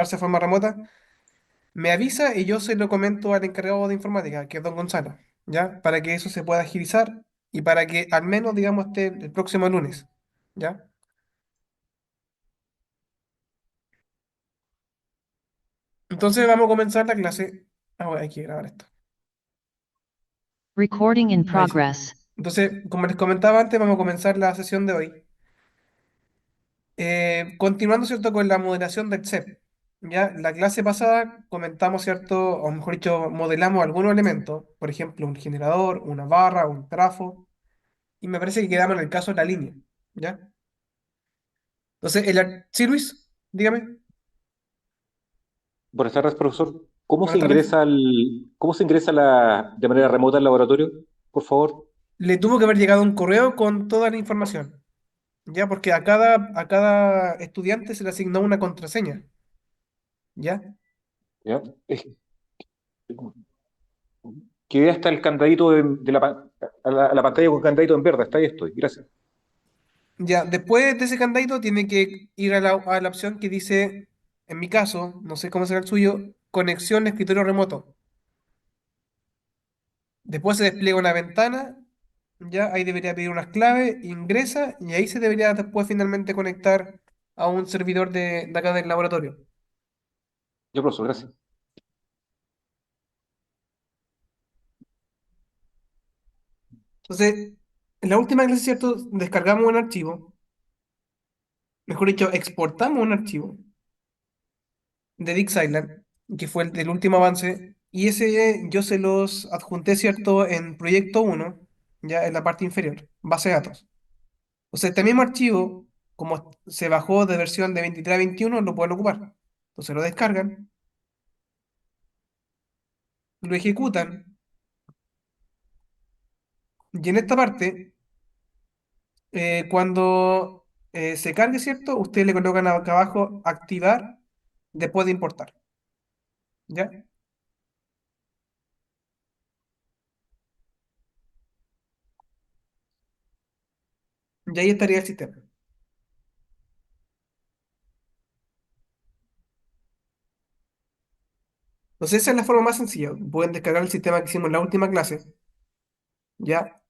de forma remota, me avisa y yo se lo comento al encargado de informática, que es don Gonzalo, ¿ya? Para que eso se pueda agilizar y para que al menos, digamos, esté el próximo lunes, ¿ya? Entonces vamos a comenzar la clase. Ah, bueno, hay que grabar esto. Recording in Ahí sí. progress. Entonces, como les comentaba antes, vamos a comenzar la sesión de hoy. Continuando, ¿cierto?, con la moderación del CEP. Ya, la clase pasada comentamos, ¿cierto?, o mejor dicho, modelamos algunos elementos, por ejemplo, un generador, una barra, un trafo, y me parece que quedamos en el caso de la línea. ¿Ya? Entonces, sí, Luis, dígame. Buenas tardes, profesor. Buenas tardes. ¿Cómo se ingresa de manera remota al laboratorio? Por favor. Le tuvo que haber llegado un correo con toda la información, ¿ya? Porque a cada estudiante se le asignó una contraseña, ¿ya? ¿Ya? Que vea hasta el candadito a la pantalla con candadito en verde. Hasta ahí estoy. Gracias. Ya, después de ese candadito tiene que ir a la opción que dice, en mi caso, no sé cómo será el suyo, conexión escritorio remoto. Después se despliega una ventana, ya ahí debería pedir unas claves, ingresa y ahí se debería después finalmente conectar a un servidor de acá del laboratorio. Ya, profesor, gracias. Entonces, en la última clase, ¿cierto? Descargamos un archivo, mejor dicho, exportamos un archivo de Dixisland, que fue el último avance, y ese yo se los adjunté, ¿cierto?, en proyecto uno, ya en la parte inferior, base de datos. O sea, este mismo archivo, como se bajó de versión de 23 a 21, lo pueden ocupar. Entonces lo descargan, lo ejecutan, y en esta parte, cuando se cargue, ¿cierto? Ustedes le colocan acá abajo activar después de importar, ¿ya? Y ahí estaría el sistema. Entonces esa es la forma más sencilla. Pueden descargar el sistema que hicimos en la última clase, ¿ya?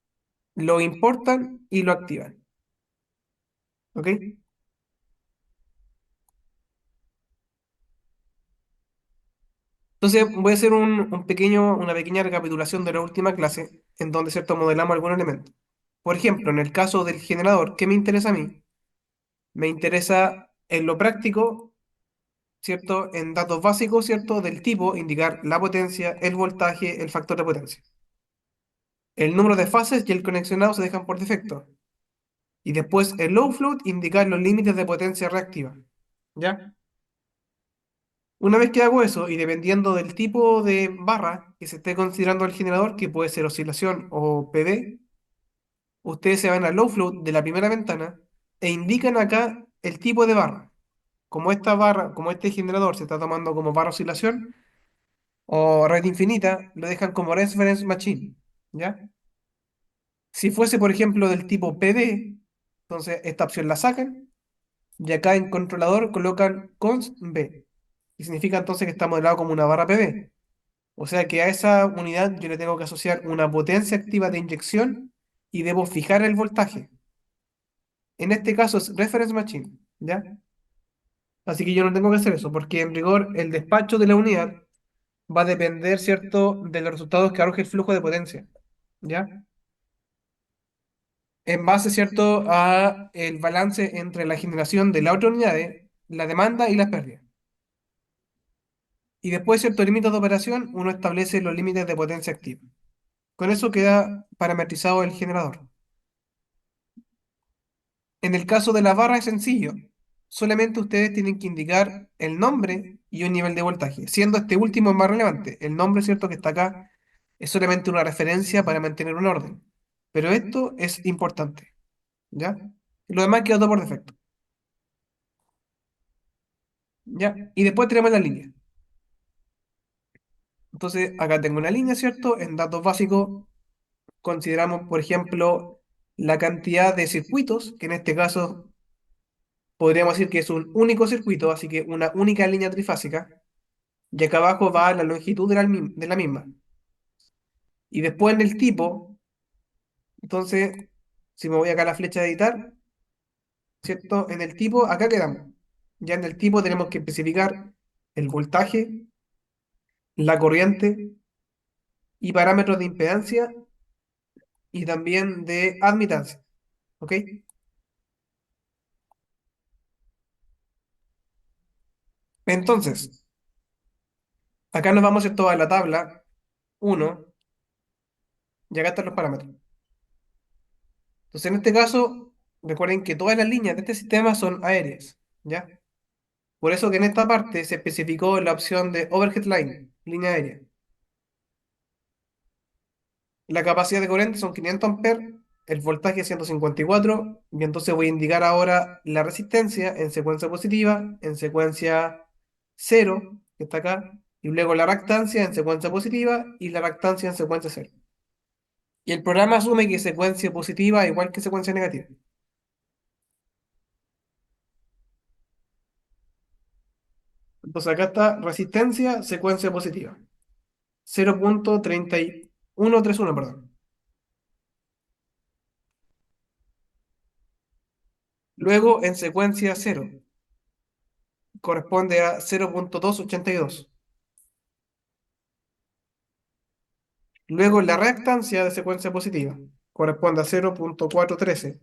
Lo importan y lo activan, ¿ok? Entonces voy a hacer una pequeña recapitulación de la última clase en donde, ¿cierto?, modelamos algún elemento. Por ejemplo, en el caso del generador, ¿qué me interesa a mí? Me interesa en lo práctico, ¿cierto? En datos básicos, ¿cierto? Del tipo, indicar la potencia, el voltaje, el factor de potencia. El número de fases y el conexionado se dejan por defecto. Y después el low float, indicar los límites de potencia reactiva. ¿Ya? Una vez que hago eso, y dependiendo del tipo de barra que se esté considerando el generador, que puede ser oscilación o PD, ustedes se van al low float de la primera ventana e indican acá el tipo de barra. Como esta barra, como este generador se está tomando como barra oscilación o red infinita, lo dejan como reference machine, ¿ya? Si fuese, por ejemplo, del tipo PD, entonces esta opción la sacan y acá en controlador colocan const B, y significa entonces que está modelado como una barra PB. O sea que a esa unidad yo le tengo que asociar una potencia activa de inyección y debo fijar el voltaje. En este caso es reference machine, ¿ya? Así que yo no tengo que hacer eso, porque en rigor el despacho de la unidad va a depender, ¿cierto?, de los resultados que arroje el flujo de potencia, ¿ya? En base, ¿cierto?, a el balance entre la generación de la otra unidad, la demanda y las pérdidas. Y después, ¿cierto?, límites de operación, uno establece los límites de potencia activa. Con eso queda parametrizado el generador. En el caso de la barra es sencillo. Solamente ustedes tienen que indicar el nombre y un nivel de voltaje, siendo este último el más relevante. El nombre, ¿cierto?, que está acá, es solamente una referencia para mantener un orden. Pero esto es importante, ¿ya? Lo demás queda todo por defecto, ¿ya? Y después tenemos la línea. Entonces, acá tengo una línea, ¿cierto? En datos básicos consideramos, por ejemplo, la cantidad de circuitos, que en este caso Podríamos decir que es un único circuito, así que una única línea trifásica, y acá abajo va la longitud de la misma. Y después en el tipo, entonces, si me voy acá a la flecha de editar, ¿cierto? En el tipo, acá quedamos. Ya en el tipo tenemos que especificar el voltaje, la corriente y parámetros de impedancia y también de admitancia. ¿Ok? Entonces, acá nos vamos, ¿cierto? A la tabla uno y acá están los parámetros. Entonces, en este caso, recuerden que todas las líneas de este sistema son aéreas. ¿Ya? Por eso que en esta parte se especificó la opción de overhead line, línea aérea. La capacidad de corriente son 500 amperes, el voltaje 154, y entonces voy a indicar ahora la resistencia en secuencia positiva, en secuencia cero, que está acá, y luego la reactancia en secuencia positiva y la reactancia en secuencia cero. Y el programa asume que secuencia positiva es igual que secuencia negativa. Entonces acá está resistencia, secuencia positiva. 0.3131, perdón. Luego en secuencia cero corresponde a 0.282. Luego la reactancia de secuencia positiva corresponde a 0.413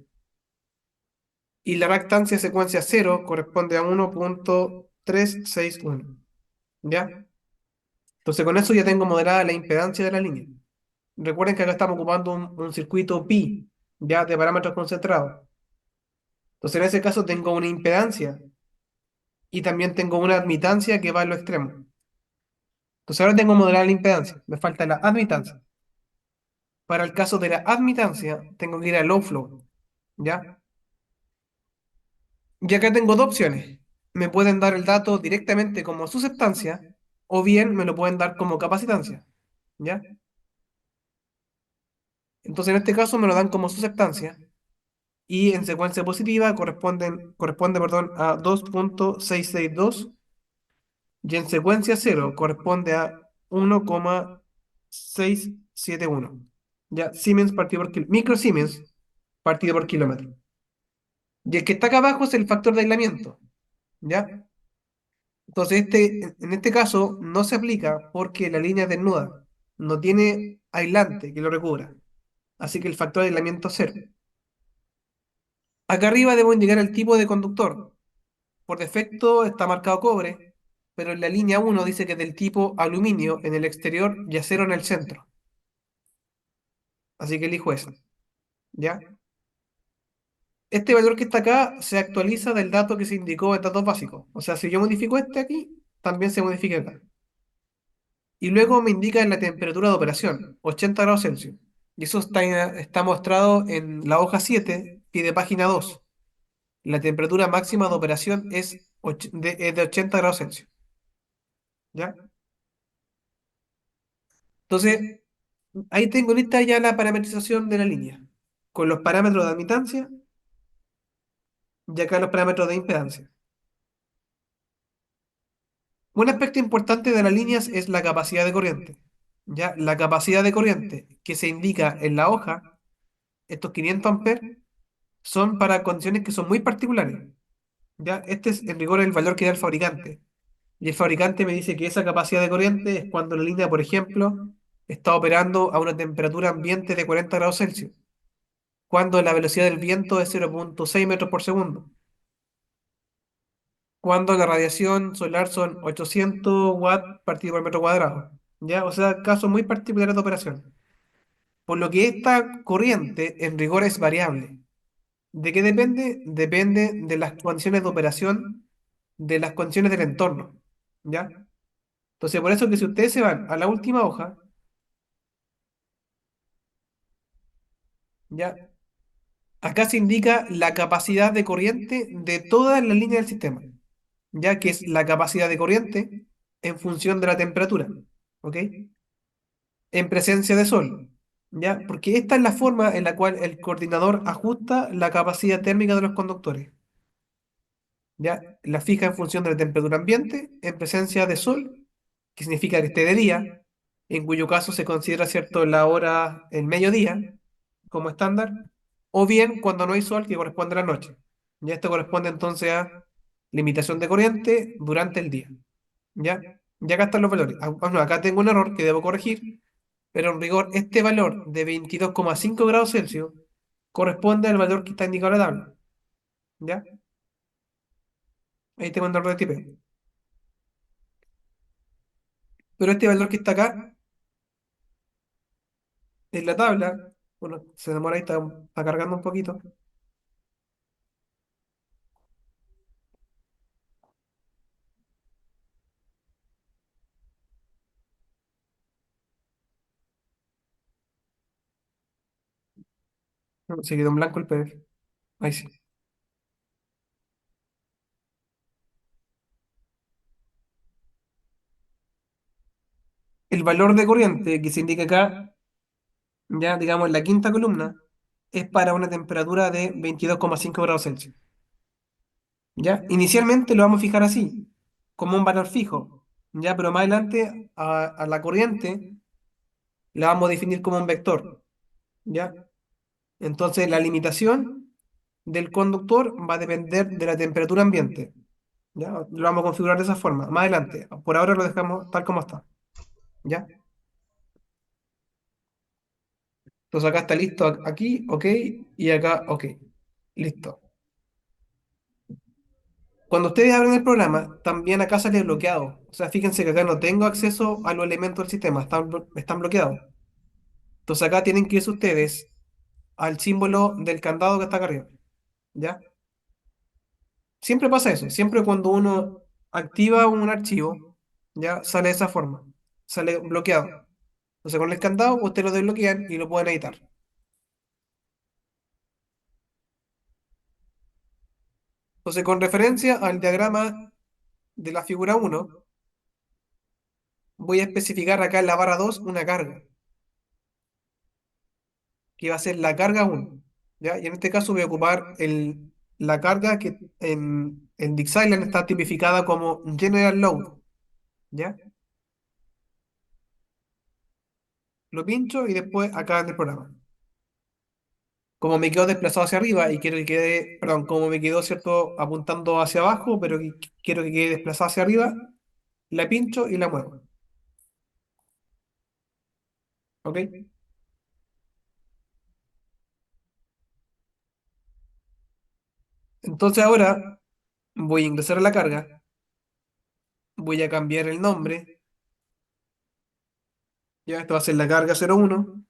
y la reactancia de secuencia cero corresponde a 1.361. ¿Ya? Entonces con eso ya tengo modelada la impedancia de la línea. Recuerden que acá estamos ocupando un circuito pi, ya de parámetros concentrados. Entonces en ese caso tengo una impedancia y también tengo una admitancia que va en los extremos. Entonces ahora tengo modelada la impedancia, me falta la admitancia. Para el caso de la admitancia, tengo que ir a low flow, ¿ya? Y acá tengo dos opciones. Me pueden dar el dato directamente como susceptancia o bien me lo pueden dar como capacitancia, ¿ya? Entonces en este caso me lo dan como susceptancia y en secuencia positiva corresponde, perdón, a 2.662 y en secuencia cero corresponde a 1,671. ¿Ya? Siemens partido por micro Siemens partido por kilómetro. Y el que está acá abajo es el factor de aislamiento, ¿ya? Entonces, en este caso no se aplica porque la línea es desnuda, no tiene aislante que lo recubra, así que el factor de aislamiento es cero. Acá arriba debo indicar el tipo de conductor. Por defecto está marcado cobre, pero en la línea uno dice que es del tipo aluminio en el exterior y acero en el centro, así que elijo eso, ¿ya? Este valor que está acá se actualiza del dato que se indicó en datos básicos. O sea, si yo modifico este aquí, también se modifica acá. Y luego me indica la temperatura de operación, 80 grados Celsius. Y eso está mostrado en la hoja 7 y de página 2. La temperatura máxima de operación es de 80 grados Celsius. ¿Ya? Entonces, ahí tengo lista ya la parametrización de la línea, con los parámetros de admitancia y acá los parámetros de impedancia. Un aspecto importante de las líneas es la capacidad de corriente. ¿Ya? La capacidad de corriente que se indica en la hoja, estos 500 amperes, son para condiciones que son muy particulares. ¿Ya? Este es en rigor el valor que da el fabricante. Y el fabricante me dice que esa capacidad de corriente es cuando la línea, por ejemplo, está operando a una temperatura ambiente de 40 grados Celsius, cuando la velocidad del viento es 0.6 metros por segundo, cuando la radiación solar son 800 watts partido por metro cuadrado. ¿Ya? O sea, casos muy particulares de operación. Por lo que esta corriente en rigor es variable. ¿De qué depende? Depende de las condiciones de operación, de las condiciones del entorno. ¿Ya? Entonces, por eso que si ustedes se van a la última hoja, ¿ya? Acá se indica la capacidad de corriente de todas las líneas del sistema, ya que es la capacidad de corriente en función de la temperatura, ¿ok? En presencia de sol, ¿ya? Porque esta es la forma en la cual el coordinador ajusta la capacidad térmica de los conductores. ¿ya? La fija en función de la temperatura ambiente en presencia de sol, que significa que esté de día, en cuyo caso se considera, ¿cierto?, la hora, el mediodía, como estándar, o bien cuando no hay sol, que corresponde a la noche. Ya esto corresponde entonces a limitación de corriente durante el día. ¿Ya? Ya acá están los valores. No, acá tengo un error que debo corregir, pero en rigor este valor de 22,5 grados Celsius corresponde al valor que está indicado en la tabla. ¿Ya? Ahí tengo un error de tipeo. Pero este valor que está acá en la tabla, bueno, se demora ahí, está cargando un poquito. Se quedó en blanco el PDF. Ahí sí. El valor de corriente que se indica acá, ya digamos en la quinta columna, es para una temperatura de 22,5 grados Celsius. ¿Ya? Inicialmente lo vamos a fijar así, como un valor fijo, ¿ya? Pero más adelante a la corriente la vamos a definir como un vector, ¿ya? Entonces la limitación del conductor va a depender de la temperatura ambiente, ¿ya? Lo vamos a configurar de esa forma, más adelante. Por ahora lo dejamos tal como está, ¿ya? Entonces acá está listo, aquí, ok, y acá, ok. Listo. Cuando ustedes abren el programa, también acá sale bloqueado. O sea, fíjense que acá no tengo acceso a los elementos del sistema, están bloqueados. Entonces acá tienen que irse ustedes al símbolo del candado que está acá arriba, ¿ya? Siempre pasa eso, siempre cuando uno activa un archivo, ya sale de esa forma, sale bloqueado. Entonces con el candado ustedes lo desbloquean y lo pueden editar. Entonces con referencia al diagrama de la figura uno, voy a especificar acá en la barra 2 una carga, que va a ser la carga uno, ¿ya? Y en este caso voy a ocupar la carga que en Dixieland está tipificada como General Load, ¿ya? Lo pincho y después acá en el programa. Como me quedo desplazado hacia arriba y quiero que quede, perdón, como me quedó, ¿cierto?, apuntando hacia abajo, pero quiero que quede desplazado hacia arriba, la pincho y la muevo. ¿Ok? Entonces ahora voy a ingresar a la carga, voy a cambiar el nombre, ya esto va a ser la carga 01,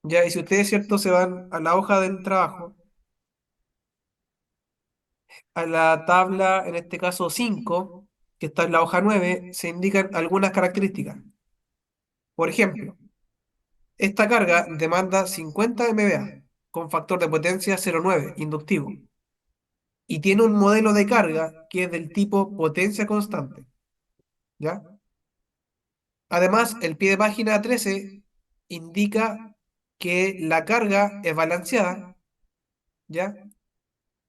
ya, y si ustedes, ¿cierto?, se van a la hoja del trabajo, a la tabla, en este caso 5 que está en la hoja 9 se indican algunas características. Por ejemplo, esta carga demanda 50 MVA con factor de potencia 0,9 inductivo y tiene un modelo de carga que es del tipo potencia constante, ¿ya? Además, el pie de página 13 indica que la carga es balanceada, ¿ya?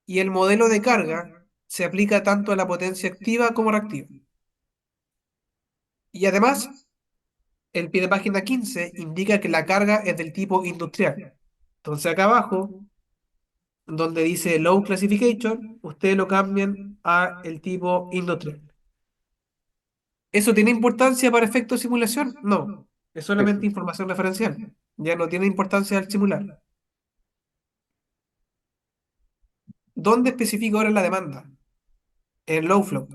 Y el modelo de carga se aplica tanto a la potencia activa como reactiva. Y además, el pie de página 15 indica que la carga es del tipo industrial. Entonces acá abajo, donde dice Low Classification, ustedes lo cambian a el tipo industrial. ¿Eso tiene importancia para efectos de simulación? No, es Sí, solamente información referencial. Ya no tiene importancia al simular. ¿Dónde especifico ahora la demanda? En low flow,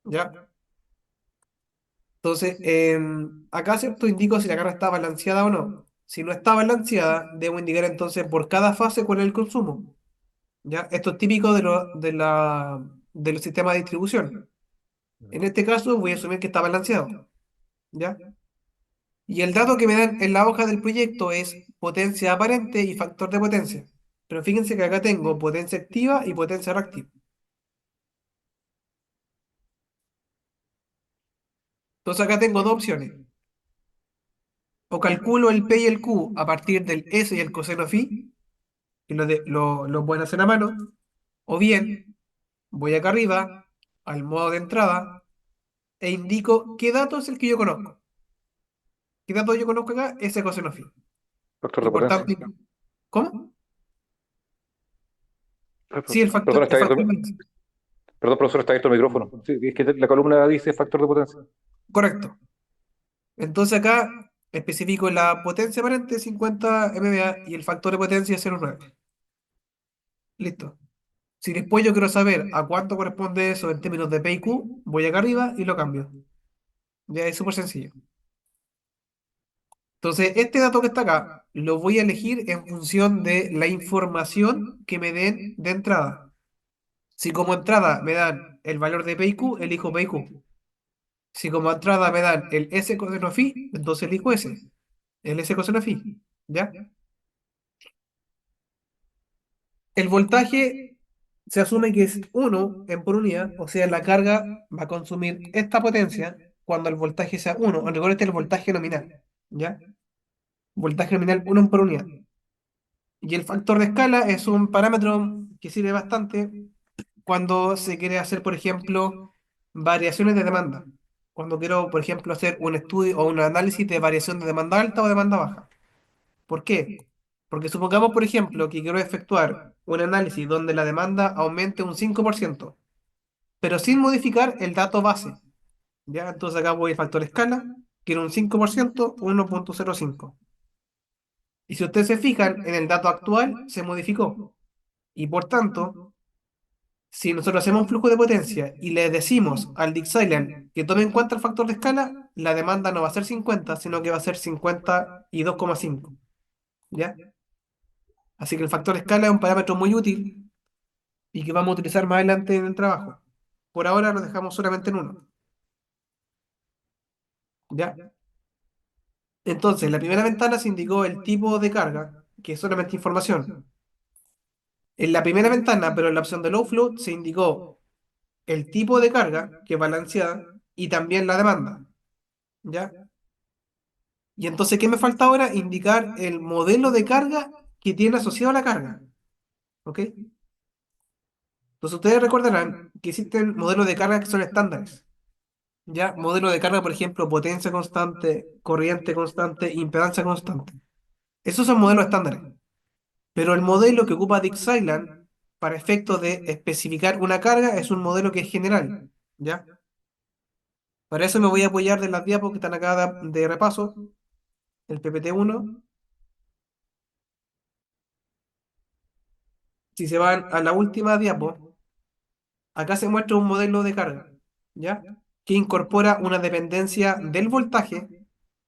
¿ya? Entonces, acá, ¿cierto? Indico si la carga está balanceada o no. Si no está balanceada, debo indicar entonces por cada fase cuál es el consumo, ¿ya? Esto es típico de los sistemas de distribución. En este caso, voy a asumir que está balanceado, ¿ya? Y el dato que me dan en la hoja del proyecto es potencia aparente y factor de potencia. Pero fíjense que acá tengo potencia activa y potencia reactiva. Entonces acá tengo dos opciones. O calculo el P y el Q a partir del S y el coseno phi, que lo pueden hacer a mano. O bien, voy acá arriba, al modo de entrada, e indico qué dato es el que yo conozco. ¿Qué dato yo conozco acá? Ese coseno phi. Factor Y de por potencia. tanto, ¿cómo? Sí, Perdón, está el abierto, factor de potencia. perdón, profesor, está abierto el micrófono. Sí, es que la columna dice factor de potencia. Correcto. Entonces acá especifico la potencia aparente 50 MVA y el factor de potencia 0,9. Listo. Si después yo quiero saber a cuánto corresponde eso en términos de P y Q, voy acá arriba y lo cambio. Ya es súper sencillo. Entonces, este dato que está acá lo voy a elegir en función de la información que me den de entrada. Si como entrada me dan el valor de P y Q, elijo P y Q. Si como entrada me dan el S coseno phi, entonces elijo S. El S coseno phi. ¿Ya? El voltaje se asume que es 1 en por unidad, o sea, la carga va a consumir esta potencia cuando el voltaje sea 1. Recuerda este es el voltaje nominal. ¿Ya? Voltaje nominal 1 en por unidad. Y el factor de escala es un parámetro que sirve bastante cuando se quiere hacer, por ejemplo, variaciones de demanda. Cuando quiero, por ejemplo, hacer un estudio o un análisis de variación de demanda alta o demanda baja. ¿Por qué? Porque supongamos, por ejemplo, que quiero efectuar un análisis donde la demanda aumente un 5%, pero sin modificar el dato base. ¿Ya? Entonces acá voy al factor escala, quiero un 5%, 1,05. Y si ustedes se fijan, en el dato actual se modificó. Y por tanto, si nosotros hacemos un flujo de potencia y le decimos al Dixieland que tome en cuenta el factor de escala, la demanda no va a ser 50, sino que va a ser 52,5. ¿Ya? Así que el factor de escala es un parámetro muy útil y que vamos a utilizar más adelante en el trabajo. Por ahora lo dejamos solamente en uno. ¿Ya? Entonces, la primera ventana se indicó el tipo de carga, que es solamente información. En la primera ventana, pero en la opción de low flow, se indicó el tipo de carga, que es balanceada, y también la demanda. ¿Ya? Y entonces, ¿qué me falta ahora? Indicar el modelo de carga que tiene asociado a la carga. ¿Ok? Entonces, ustedes recordarán que existen modelos de carga que son estándares. ¿Ya? Modelo de carga, por ejemplo, potencia constante, corriente constante, impedancia constante. Esos son modelos estándares. Pero el modelo que ocupa Dixieland para efectos de especificar una carga es un modelo que es general. ¿Ya? Para eso me voy a apoyar de las diapos que están acá de repaso, el PPT-1. Si se van a la última diapo, acá se muestra un modelo de carga, ¿ya? Que incorpora una dependencia del voltaje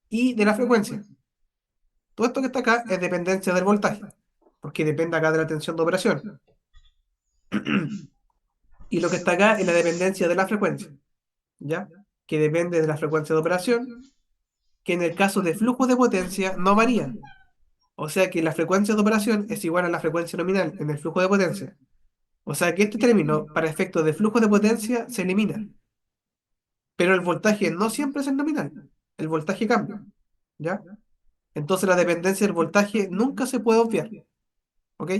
y de la frecuencia. Todo esto que está acá es dependencia del voltaje, porque depende acá de la tensión de operación. Y lo que está acá es la dependencia de la frecuencia, ¿ya? Que depende de la frecuencia de operación, que en el caso de flujos de potencia no varían. O sea que la frecuencia de operación es igual a la frecuencia nominal en el flujo de potencia. O sea que este término, para efectos de flujo de potencia, se elimina. Pero el voltaje no siempre es el nominal. El voltaje cambia, ¿ya? Entonces la dependencia del voltaje nunca se puede obviar, ¿ok?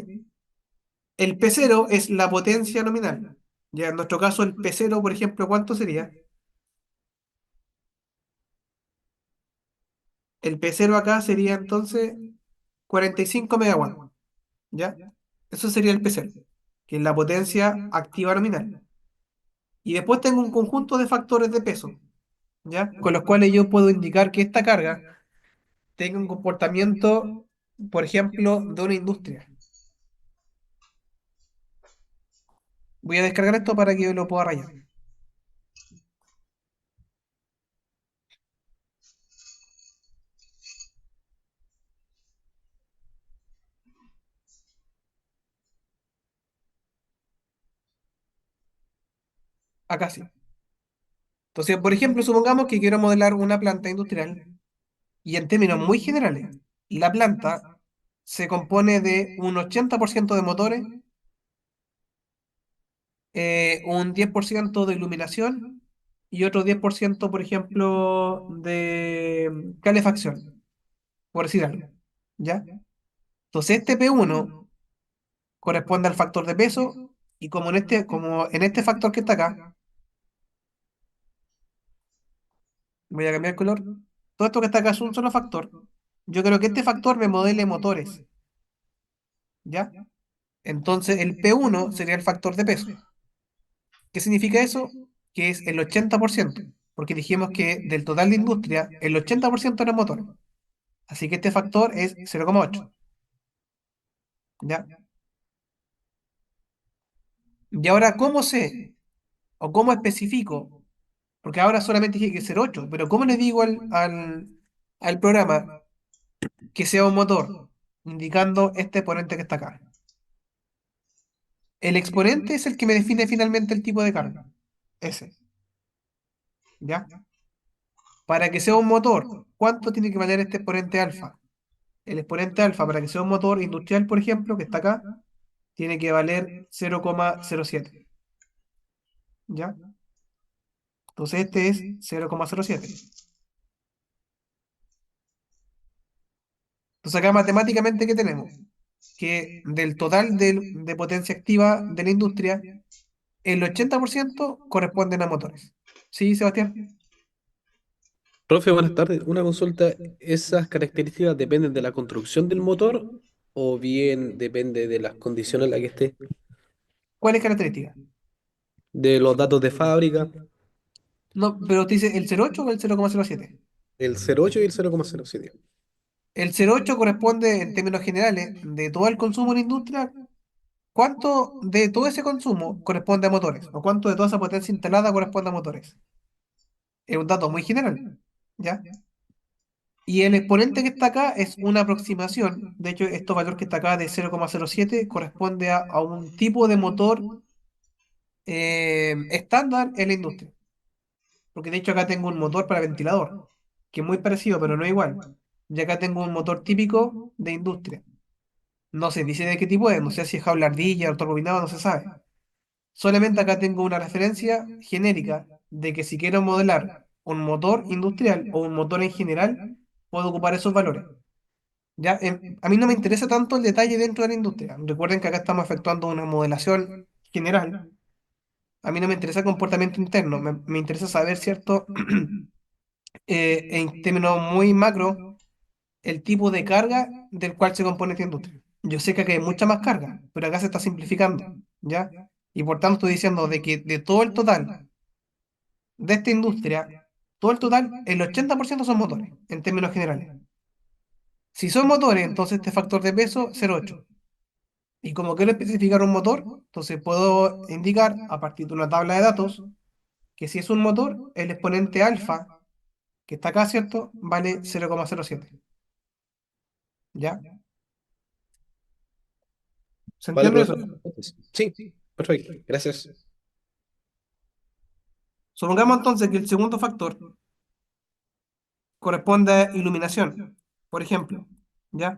El P0 es la potencia nominal. Ya en nuestro caso, el P0, por ejemplo, ¿cuánto sería? El P0 acá sería entonces 45 megawatts, ¿ya? Eso sería el P0, que es la potencia activa nominal. Y después tengo un conjunto de factores de peso, ¿ya? Con los cuales yo puedo indicar que esta carga tenga un comportamiento, por ejemplo, de una industria. Voy a descargar esto para que yo lo pueda rayar. Acá sí. Entonces, por ejemplo, supongamos que quiero modelar una planta industrial y en términos muy generales, la planta se compone de un 80% de motores, un 10% de iluminación y otro 10%, por ejemplo, de calefacción, por decir algo. ¿Ya? Entonces, este P1 corresponde al factor de peso Y como en este factor que está acá, voy a cambiar el color, todo esto que está acá es un solo factor. Yo creo que este factor me modele motores, ¿ya? Entonces el P1 sería el factor de peso. ¿Qué significa eso? Que es el 80%, porque dijimos que del total de industria, el 80% era motor. Así que este factor es 0,8, ¿ya? Y ahora, ¿cómo sé o cómo especifico? Porque ahora solamente dije que es 0,8, pero ¿cómo le digo al programa que sea un motor, indicando este exponente que está acá? El exponente es el que me define finalmente el tipo de carga. Ese, ¿ya? Para que sea un motor, ¿cuánto tiene que valer este exponente alfa? El exponente alfa, para que sea un motor industrial, por ejemplo, que está acá, tiene que valer 0,07, ¿ya? Entonces este es 0,07. Entonces acá matemáticamente, ¿qué tenemos? Que del total de potencia activa de la industria, el 80% corresponden a motores. ¿Sí, Sebastián? Profe, buenas tardes. Una consulta, ¿esas características dependen de la construcción del motor o bien depende de las condiciones en las que esté? ¿Cuáles características? De los datos de fábrica, No, pero te dice el 0,8 o el 0,07. el 0,8 y el 0,07. El 0,8 corresponde, en términos generales, de todo el consumo en la industria. ¿Cuánto de todo ese consumo corresponde a motores? ¿O cuánto de toda esa potencia instalada corresponde a motores? Es un dato muy general, ¿ya? Y el exponente que está acá es una aproximación. De hecho, este valor que está acá de 0,07 corresponde a un tipo de motor estándar en la industria. Porque de hecho acá tengo un motor para ventilador, que es muy parecido, pero no igual. Y acá tengo un motor típico de industria. No se dice de qué tipo es, no sé si es jaula ardilla o turbinado, no se sabe. Solamente acá tengo una referencia genérica de que si quiero modelar un motor industrial o un motor en general, puedo ocupar esos valores. Ya, a mí no me interesa tanto el detalle dentro de la industria. Recuerden que acá estamos efectuando una modelación general. A mí no me interesa el comportamiento interno, me interesa saber, ¿cierto? En términos muy macro, el tipo de carga del cual se compone esta industria. Yo sé que acá hay mucha más carga, pero acá se está simplificando, ¿ya? Y por tanto estoy diciendo de que de todo el total de esta industria, todo el total, el 80% son motores, en términos generales. Si son motores, entonces este factor de peso, 0,8. Y como quiero especificar un motor, entonces puedo indicar a partir de una tabla de datos que si es un motor, el exponente alfa, que está acá, ¿cierto? Vale 0,07. ¿Ya? ¿Se ¿Vale, entiende eso? profesor? Sí, perfecto. Gracias. Supongamos entonces que el segundo factor corresponde a iluminación, por ejemplo. ¿Ya?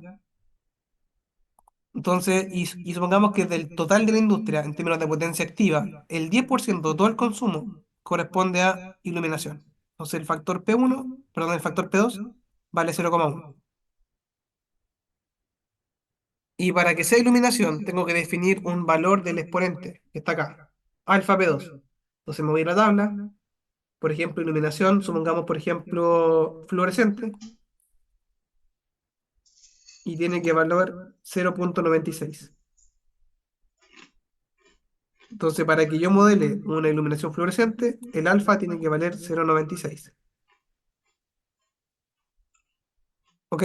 Entonces, y supongamos que del total de la industria, en términos de potencia activa, el 10% de todo el consumo corresponde a iluminación. Entonces, el factor P1, perdón, el factor P2 vale 0,1. Y para que sea iluminación, tengo que definir un valor del exponente, que está acá, alfa P2. Entonces, me voy a la tabla, por ejemplo, iluminación, supongamos, por ejemplo, fluorescente, y tiene que valer 0,96. Entonces, para que yo modele una iluminación fluorescente, el alfa tiene que valer 0,96. ¿Ok?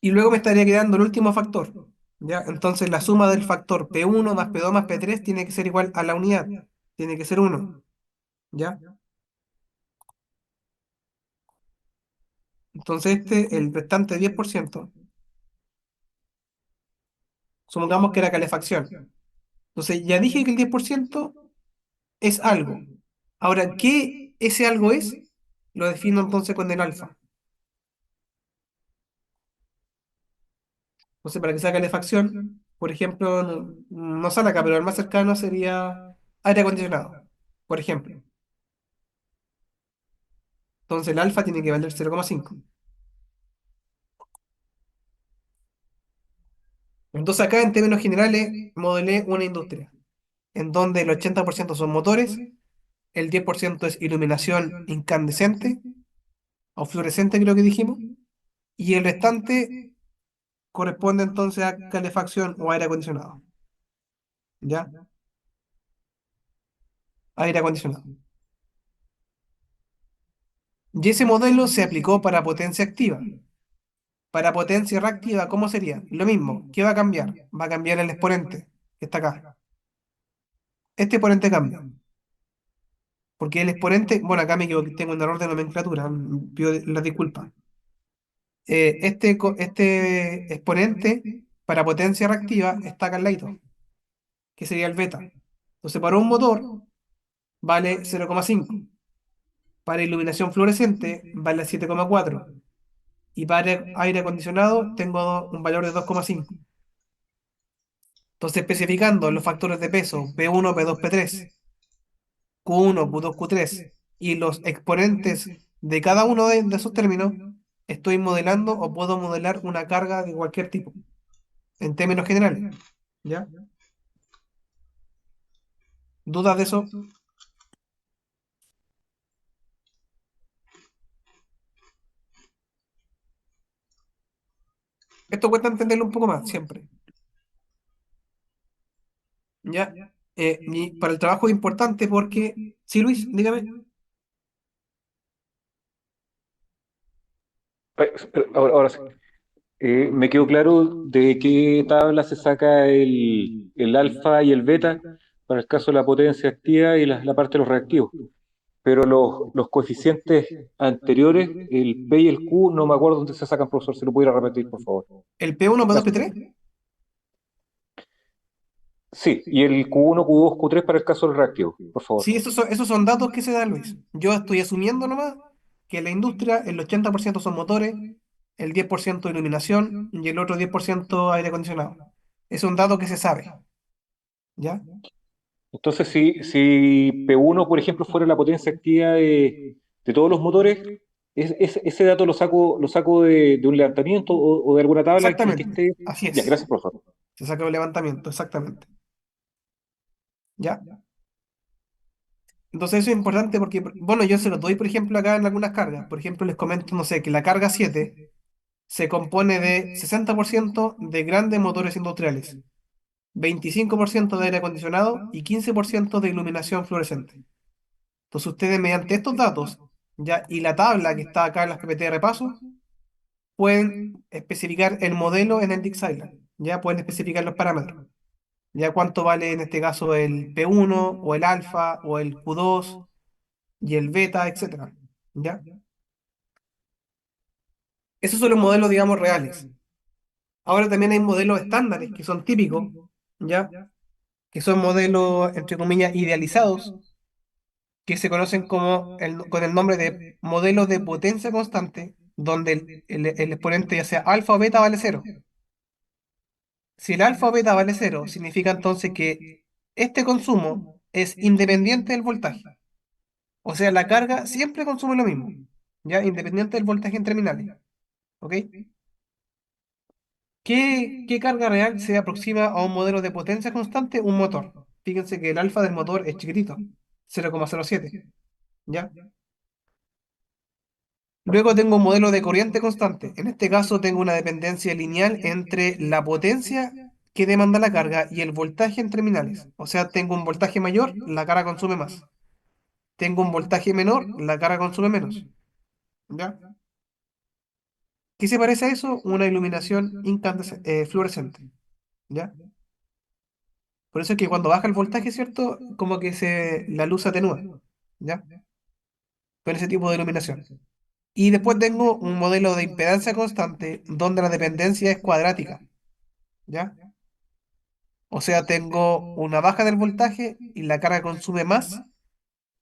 Y luego me estaría quedando el último factor. ¿Ya? Entonces, la suma del factor P1 más P2 más P3 tiene que ser igual a la unidad. Tiene que ser 1. ¿Ya? Entonces, el restante 10%, supongamos que era calefacción. Entonces, ya dije que el 10% es algo. Ahora, ¿qué ese algo es? Lo defino entonces con el alfa. Entonces, para que sea calefacción, por ejemplo, no sale acá, pero el más cercano sería aire acondicionado, por ejemplo. Entonces, el alfa tiene que valer 0,5. Entonces acá en términos generales modelé una industria en donde el 80% son motores, el 10% es iluminación incandescente o fluorescente creo que dijimos, y el restante corresponde entonces a calefacción o aire acondicionado, ¿ya? Aire acondicionado. Y ese modelo se aplicó para potencia activa. Para potencia reactiva, ¿cómo sería? Lo mismo. ¿Qué va a cambiar? Va a cambiar el exponente, que está acá. Este exponente cambia. Porque el exponente, bueno, acá me equivoqué, tengo un error de nomenclatura, pido las disculpas. Este exponente para potencia reactiva está acá al ladito, que sería el beta. Entonces, para un motor vale 0,5. Para iluminación fluorescente vale 7,4. Y para aire acondicionado tengo un valor de 2,5. Entonces, especificando los factores de peso P1, P2, P3, Q1, Q2, Q3 y los exponentes de cada uno de esos términos, estoy modelando o puedo modelar una carga de cualquier tipo, en términos generales. ¿Ya? ¿Dudas de eso? Esto cuesta entenderlo un poco más, siempre. ¿Ya? Y para el trabajo es importante porque... Sí, Luis, dígame. Ahora sí. Me quedó claro de qué tabla se saca el alfa y el beta para el caso de la potencia activa y la parte de los reactivos. Pero los coeficientes anteriores, el P y el Q, no me acuerdo dónde se sacan, profesor, si lo pudiera repetir, por favor. El P1, P2, Gracias. P3. Sí, y el Q1, Q2, Q3 para el caso del reactivo, por favor. Sí, esos son datos que se dan, Luis. Yo estoy asumiendo nomás que en la industria el 80% son motores, el 10% iluminación y el otro 10% aire acondicionado. Es un dato que se sabe, ¿ya? Entonces, si P1, por ejemplo, fuera la potencia activa de todos los motores, ese dato lo saco de un levantamiento o de alguna tabla que Exactamente, esté. así Ya, es. gracias, profesor. Se saca un levantamiento, exactamente, ¿ya? Entonces eso es importante porque, bueno, yo se lo doy, por ejemplo, acá en algunas cargas. Por ejemplo, les comento, no sé, que la carga 7 se compone de 60% de grandes motores industriales, 25% de aire acondicionado y 15% de iluminación fluorescente. Entonces ustedes mediante estos datos ya, y la tabla que está acá en las PPT de repaso, pueden especificar el modelo en el Dixieland. Ya pueden especificar los parámetros. Ya cuánto vale en este caso el P1 o el alfa o el Q2 y el beta, etcétera. ¿Ya? Esos son los modelos, digamos, reales. Ahora también hay modelos estándares que son típicos, ¿ya? Que son modelos, entre comillas, idealizados, que se conocen con el nombre de modelos de potencia constante, donde el exponente ya sea alfa o beta vale cero. Si el alfa o beta vale cero, significa entonces que este consumo es independiente del voltaje. O sea, la carga siempre consume lo mismo, ¿ya? Independiente del voltaje en terminales, ¿ok? ¿Qué carga real se aproxima a un modelo de potencia constante? Un motor. Fíjense que el alfa del motor es chiquitito, 0,07, ¿ya? Luego tengo un modelo de corriente constante. En este caso tengo una dependencia lineal entre la potencia que demanda la carga y el voltaje en terminales. O sea, tengo un voltaje mayor, la carga consume más. Tengo un voltaje menor, la carga consume menos. ¿Ya? ¿Qué se parece a eso? Una iluminación fluorescente. ¿Ya? Por eso es que cuando baja el voltaje, ¿cierto? Como que la luz se atenúa. ¿Ya? Con ese tipo de iluminación. Y después tengo un modelo de impedancia constante donde la dependencia es cuadrática. ¿Ya? O sea, tengo una baja del voltaje y la carga consume más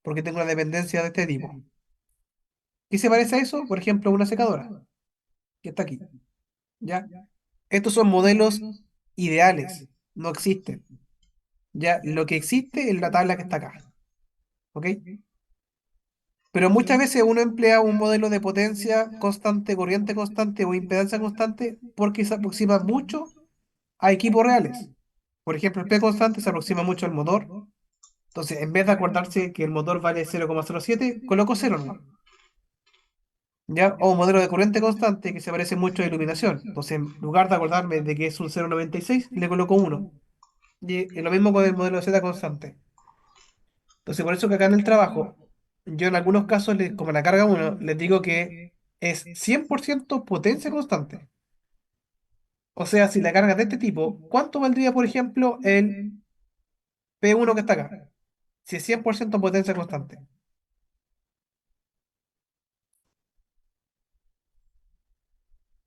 porque tengo una dependencia de este tipo. ¿Qué se parece a eso? Por ejemplo, una secadora, que está aquí. ¿Ya? Estos son modelos ideales, no existen. ¿Ya? Lo que existe es la tabla que está acá. ¿Ok? Pero muchas veces uno emplea un modelo de potencia constante, corriente constante o impedancia constante porque se aproxima mucho a equipos reales. Por ejemplo, el P constante se aproxima mucho al motor. Entonces, en vez de acordarse que el motor vale 0,07, coloco 0 nomás. ¿Ya? O un modelo de corriente constante que se parece mucho a iluminación. Entonces, en lugar de acordarme de que es un 0,96, le coloco 1. Y lo mismo con el modelo de Z constante. Entonces, por eso que acá en el trabajo, yo en algunos casos, como la carga uno les digo que es 100% potencia constante. O sea, si la carga es de este tipo, ¿cuánto valdría, por ejemplo, el P1 que está acá? Si es 100% potencia constante.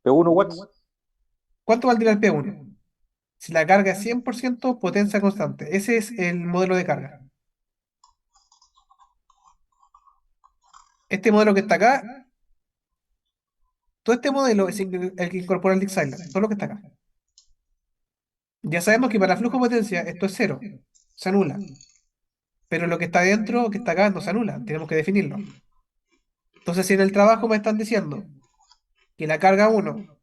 De 1 watts. ¿Cuánto valdría el P1? Si la carga es 100% potencia constante. Ese es el modelo de carga. Este modelo que está acá, todo este modelo es el que incorpora el Dixieland, todo lo que está acá. Ya sabemos que para flujo potencia esto es cero, se anula. Pero lo que está dentro, que está acá, no se anula, tenemos que definirlo. Entonces, si en el trabajo me están diciendo que la carga uno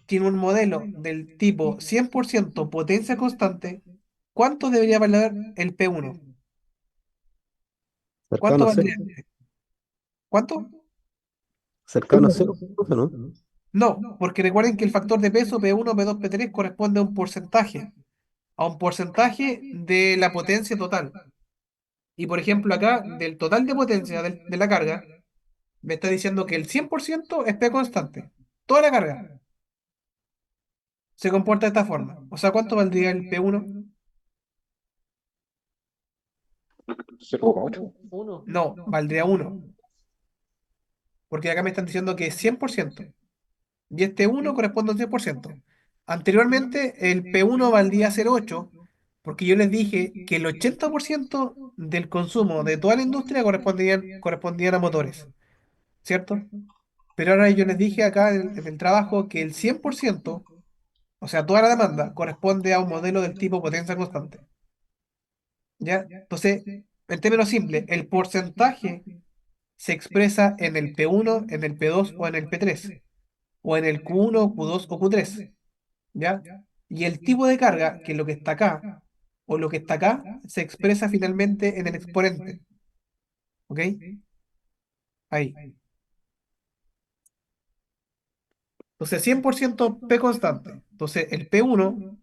tiene un modelo del tipo 100% potencia constante, ¿cuánto debería valer el P1? ¿Cuánto Cercano a valdría? cero. ¿Cuánto? Cercano a cero, profe, ¿no? No, porque recuerden que el factor de peso P1, P2, P3 corresponde a un porcentaje de la potencia total. Y por ejemplo, acá, del total de potencia de la carga, me está diciendo que el 100% es P constante. Toda la carga se comporta de esta forma. O sea, ¿cuánto valdría el P1? 0,8. Uno. No, valdría 1, porque acá me están diciendo que es 100%. Y este 1 corresponde al 100%. Anteriormente, el P1 valdría 0,8, porque yo les dije que el 80% del consumo de toda la industria correspondían a motores, ¿cierto? Pero ahora yo les dije acá en el trabajo que el 100%, o sea, toda la demanda, corresponde a un modelo del tipo potencia constante. ¿Ya? Entonces, en términos simples, el porcentaje se expresa en el P1, en el P2 o en el P3, o en el Q1, Q2 o Q3. ¿Ya? Y el tipo de carga, que es lo que está acá, o lo que está acá, se expresa finalmente en el exponente. ¿Ok? Ahí. Entonces, 100% P constante. Entonces, el P1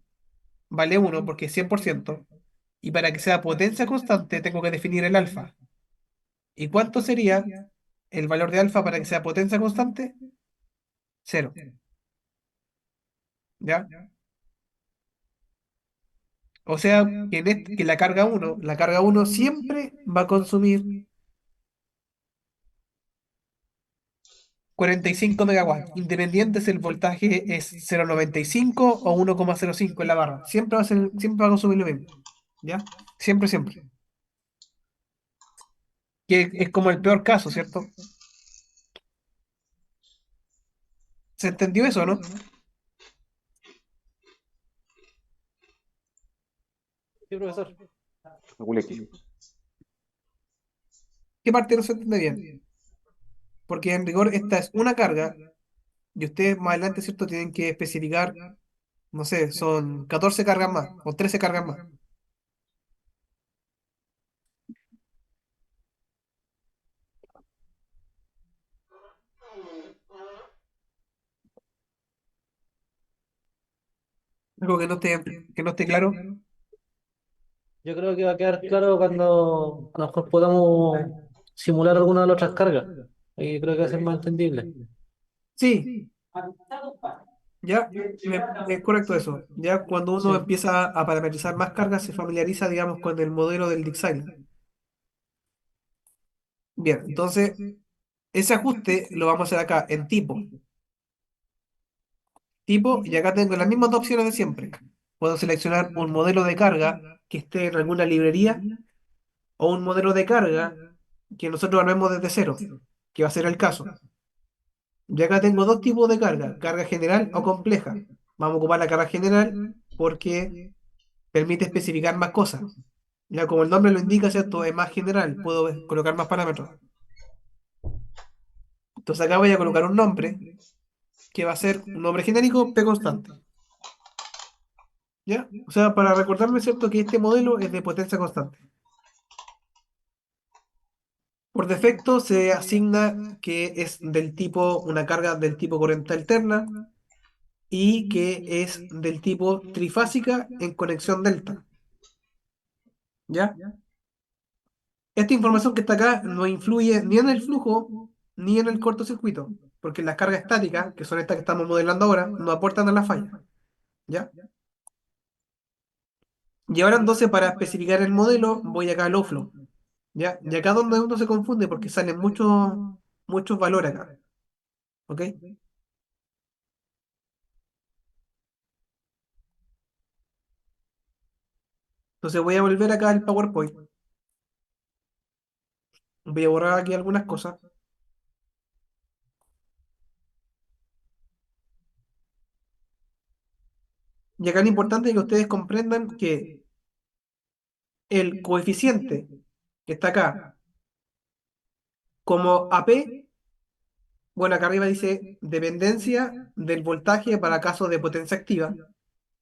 vale 1 porque es 100%. Y para que sea potencia constante, tengo que definir el alfa. ¿Y cuánto sería el valor de alfa para que sea potencia constante? Cero. ¿Ya? O sea, que la carga uno siempre va a consumir 45 megawatts, independiente si el voltaje es 0,95 o 1,05 en la barra. Siempre va a consumir lo mismo. ¿Ya? Siempre, siempre. Que es como el peor caso, ¿cierto? ¿Se entendió eso, no? Sí, profesor. Calcule aquí. ¿Qué parte no se entiende bien? Porque en rigor esta es una carga y ustedes más adelante, ¿cierto? Tienen que especificar, no sé, son 14 cargas más o 13 cargas más. Algo que no esté claro. Yo creo que va a quedar claro cuando a lo mejor podamos simular alguna de las otras cargas. Ahí creo que va a ser más entendible. Sí, ya, es correcto eso. Ya cuando uno Sí. empieza a parametrizar más cargas, se familiariza, digamos, con el modelo del Dixieland. Bien, entonces, ese ajuste lo vamos a hacer acá en tipo. Tipo, y acá tengo las mismas dos opciones de siempre. Puedo seleccionar un modelo de carga que esté en alguna librería o un modelo de carga que nosotros armemos desde cero, que va a ser el caso. Y acá tengo dos tipos de carga, carga general o compleja. Vamos a ocupar la carga general porque permite especificar más cosas. Ya como el nombre lo indica, ¿cierto? Es más general, puedo colocar más parámetros. Entonces acá voy a colocar un nombre que va a ser un nombre genérico P constante. ¿Ya? O sea, para recordarme, ¿cierto? Que este modelo es de potencia constante. Por defecto se asigna que es del tipo, una carga del tipo corriente alterna y que es del tipo trifásica en conexión delta. ¿Ya? Esta información que está acá no influye ni en el flujo ni en el cortocircuito, porque las cargas estáticas, que son estas que estamos modelando ahora, no aportan a la falla. ¿Ya? Y ahora entonces para especificar el modelo voy acá al offload. ¿Ya? Y acá donde uno se confunde porque salen muchos valores acá. ¿Ok? Entonces voy a volver acá al PowerPoint. Voy a borrar aquí algunas cosas. Y acá lo importante es que ustedes comprendan que el coeficiente que está acá como AP, bueno, acá arriba dice dependencia del voltaje para casos de potencia activa.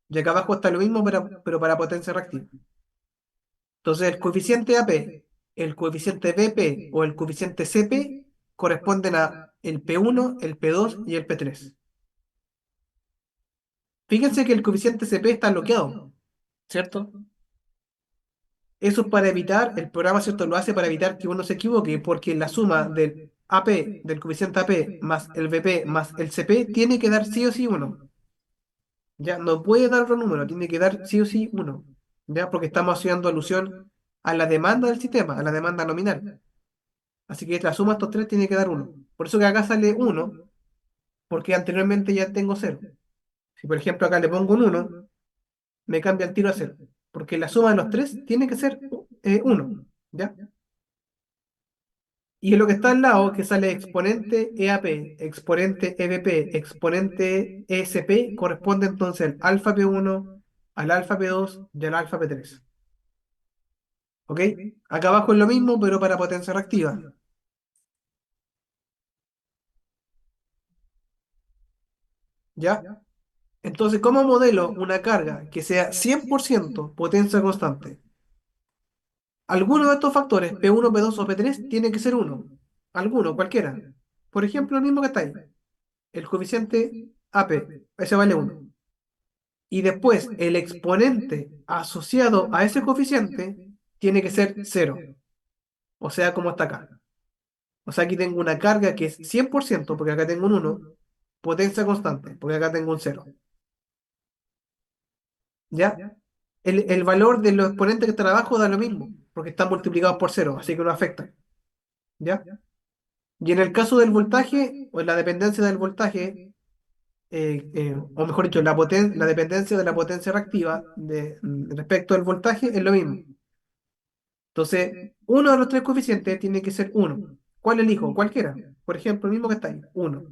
Y acá abajo está lo mismo, pero para potencia reactiva. Entonces, el coeficiente AP, el coeficiente BP o el coeficiente CP corresponden a el P1, el P2 y el P3. Fíjense que el coeficiente CP está bloqueado, ¿cierto? Eso es para evitar, el programa, ¿cierto? Lo hace para evitar que uno se equivoque, porque la suma del AP, del coeficiente AP, más el BP, más el CP, tiene que dar sí o sí uno. Ya, no puede dar otro número, tiene que dar sí o sí uno. Ya, porque estamos haciendo alusión a la demanda del sistema, a la demanda nominal. Así que la suma de estos tres tiene que dar uno. Por eso que acá sale uno, porque anteriormente ya tengo cero. Si por ejemplo acá le pongo un uno, me cambia el tiro a cero. Porque la suma de los tres tiene que ser uno. ¿Ya? Y en lo que está al lado, que sale exponente EAP, exponente EBP, exponente ESP, corresponde entonces al alfa P1, al alfa P2 y al alfa P3. ¿Ok? Acá abajo es lo mismo, pero para potencia reactiva. ¿Ya? Entonces, ¿cómo modelo una carga que sea 100% potencia constante? Alguno de estos factores, P1, P2 o P3, tiene que ser uno. Alguno, cualquiera. Por ejemplo, el mismo que está ahí. El coeficiente AP, ese vale uno. Y después, el exponente asociado a ese coeficiente tiene que ser cero. O sea, como está acá. O sea, aquí tengo una carga que es 100%, porque acá tengo un uno, potencia constante, porque acá tengo un cero. ¿Ya? El valor de los exponentes que están abajo da lo mismo, porque están multiplicados por cero, así que no afecta. ¿Ya? Y en el caso del voltaje, o en la dependencia del voltaje, o mejor dicho, la dependencia de la potencia reactiva respecto al voltaje es lo mismo. Entonces, uno de los tres coeficientes tiene que ser uno. ¿Cuál elijo? Cualquiera. Por ejemplo, el mismo que está ahí, uno.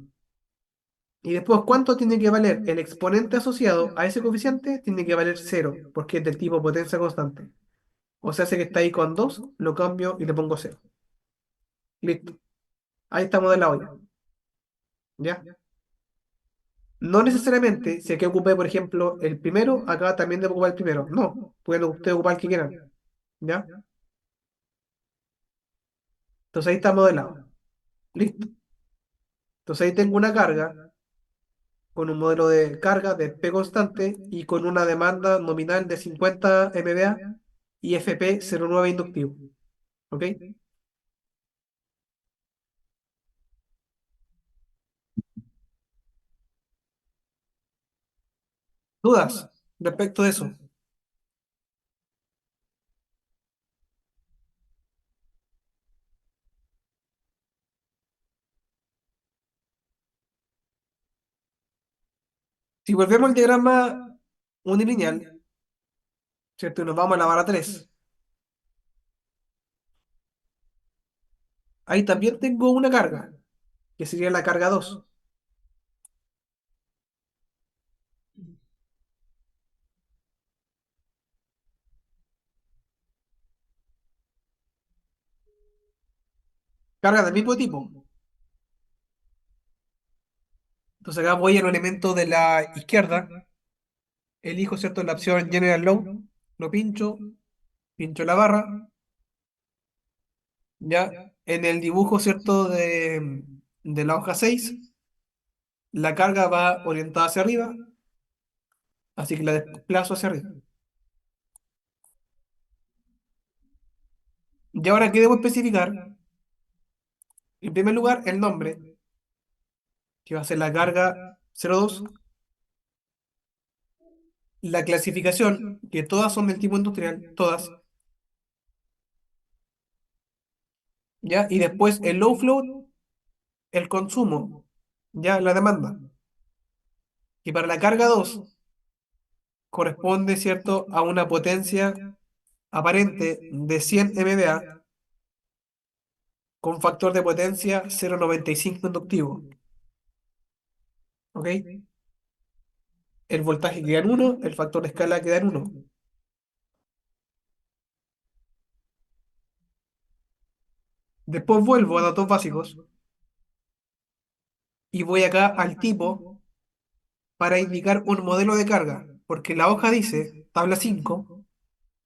Y después, ¿cuánto tiene que valer el exponente asociado a ese coeficiente? Tiene que valer cero, porque es del tipo potencia constante. O sea, ese que está ahí con 2 lo cambio y le pongo cero. Listo. Ahí estamos de la olla. ¿Ya? No necesariamente, si aquí ocupé, por ejemplo, el primero, acá también debo ocupar el primero. No, pueden ustedes ocupar el que quieran. ¿Ya? Entonces ahí está modelado. Listo. Entonces ahí tengo una carga con un modelo de carga de P constante y con una demanda nominal de 50 MVA y FP09 inductivo. ¿Ok? ¿Dudas respecto de eso? Si volvemos al diagrama unilineal, ¿cierto? Y nos vamos a la barra 3. Ahí también tengo una carga, que sería la carga 2. Carga del mismo tipo. Entonces acá voy al elemento de la izquierda elijo, ¿cierto? La opción General Load, lo pincho, pincho la barra, ya. En el dibujo, ¿cierto? De la hoja 6 la carga va orientada hacia arriba, así que la desplazo hacia arriba. Y ahora, ¿qué debo especificar? En primer lugar, el nombre, que va a ser la carga 02, la clasificación, que todas son del tipo industrial, todas, ¿ya? Y después el low float, el consumo, ¿ya? La demanda. Y para la carga 2 corresponde, ¿cierto?, a una potencia aparente de 100 MVA con factor de potencia 0,95 inductivo, ¿ok? El voltaje queda en 1, el factor de escala queda en 1. Después vuelvo a datos básicos y voy acá al tipo para indicar un modelo de carga, porque la hoja dice, tabla 5,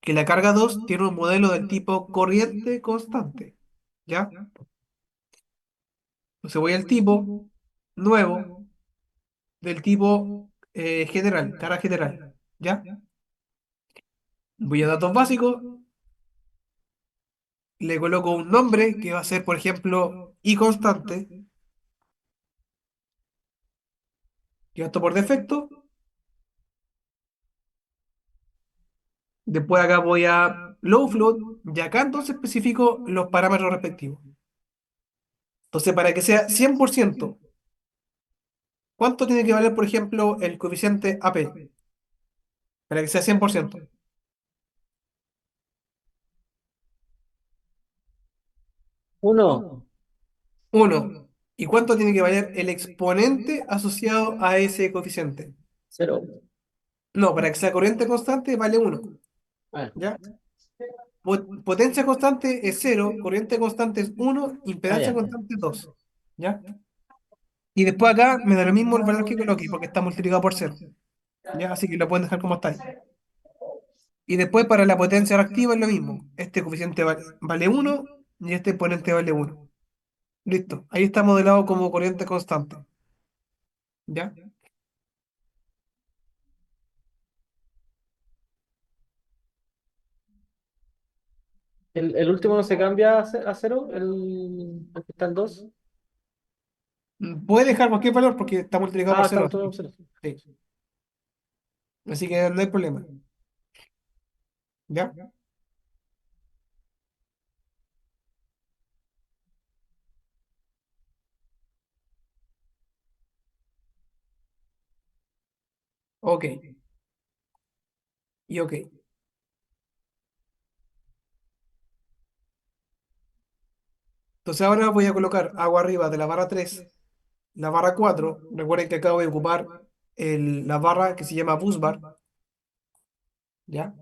que la carga 2 tiene un modelo del tipo corriente constante, ¿ya? Entonces voy al tipo nuevo del tipo general, carga general, ¿ya? Voy a datos básicos, le coloco un nombre que va a ser, por ejemplo, I constante, que esto por defecto. Después acá voy a low float y acá entonces especifico los parámetros respectivos. Entonces, para que sea 100%, ¿cuánto tiene que valer, por ejemplo, el coeficiente AP? Para que sea 100%. 1, 1. ¿Y cuánto tiene que valer el exponente asociado a ese coeficiente? 0. No, para que sea corriente constante vale 1. Ah, ¿Ya? Potencia constante es 0, corriente constante es 1, impedancia ya. constante es 2. ¿Ya? Y después acá me da lo mismo el valor que coloque porque está multiplicado por 0. ¿Ya? Así que lo pueden dejar como está ahí. Y después para la potencia reactiva es lo mismo. Este coeficiente vale 1 y este exponente vale 1. Listo. Ahí está modelado como corriente constante. ¿Ya? El último no se cambia a 0, el que está en 2. Puede dejar cualquier valor porque está multiplicado por Ah, cero. estamos todos en 0. Sí. Así que no hay problema. ¿Ya? Ok. Y ok. Entonces ahora voy a colocar agua arriba de la barra 3, la barra 4. Recuerden que acá voy a ocupar la barra que se llama busbar. ¿Ya?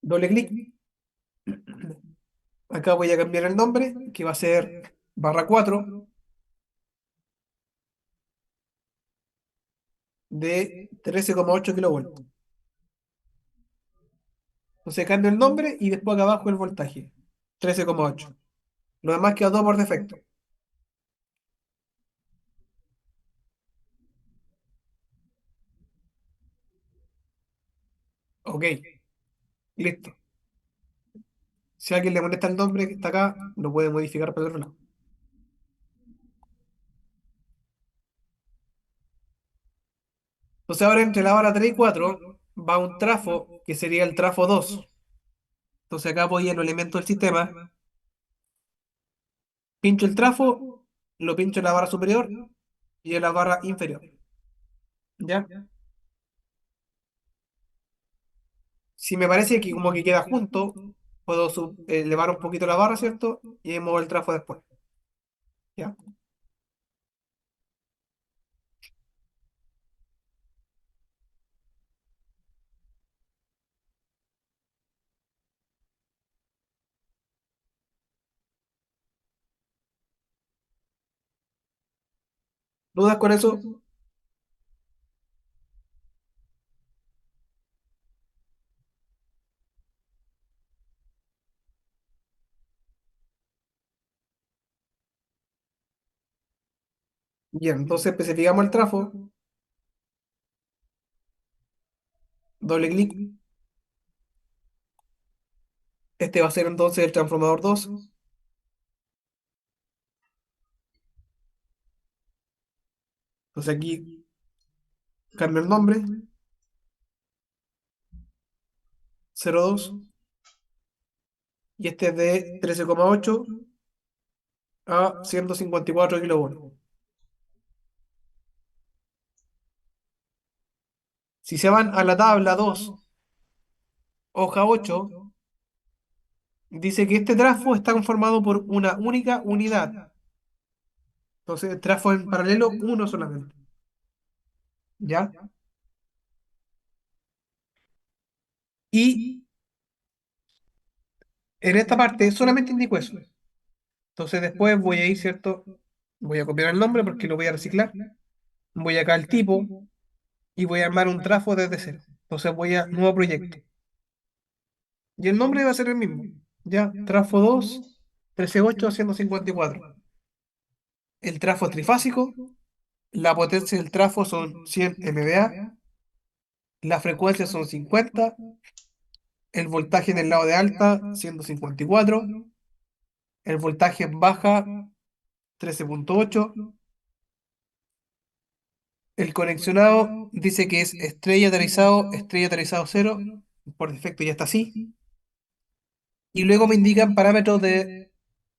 Doble clic. Acá voy a cambiar el nombre, que va a ser barra 4 de 13,8 kilovoltios. Entonces cambio el nombre y después acá abajo el voltaje. 13,8. Lo demás queda todo por defecto. Ok, listo. Si a alguien le molesta el nombre que está acá, lo puede modificar para el otro lado. Entonces ahora entre la barra 3 y 4 va un trafo que sería el trafo 2. Entonces acá voy en los elementos del sistema, pincho el trafo, lo pincho en la barra superior y en la barra inferior. ¿Ya? Si me parece que como que queda junto, puedo elevar un poquito la barra, ¿cierto? Y muevo el trafo después. ¿Ya? ¿Dudas con eso? Bien, entonces especificamos el trafo, doble clic. Este va a ser entonces el transformador 2. Entonces aquí cambio el nombre, 02, y este es de 13,8 a 154 kilovolts. Si se van a la tabla 2, hoja 8, dice que este trafo está conformado por una única unidad. Entonces, trafo en paralelo, uno solamente. ¿Ya? Y en esta parte solamente indico eso. Entonces, después voy a ir, ¿cierto? Voy a copiar el nombre porque lo voy a reciclar. Voy acá al tipo y voy a armar un trafo desde cero. Entonces, voy a nuevo proyecto. Y el nombre va a ser el mismo. ¿Ya? Trafo 2, 13,8 a 154. El trafo es trifásico. La potencia del trafo son 100 MVA. La frecuencia son 50. El voltaje en el lado de alta, 154. El voltaje en baja, 13,8. El conexionado dice que es estrella aterrizado cero. Por defecto ya está así. Y luego me indican parámetros de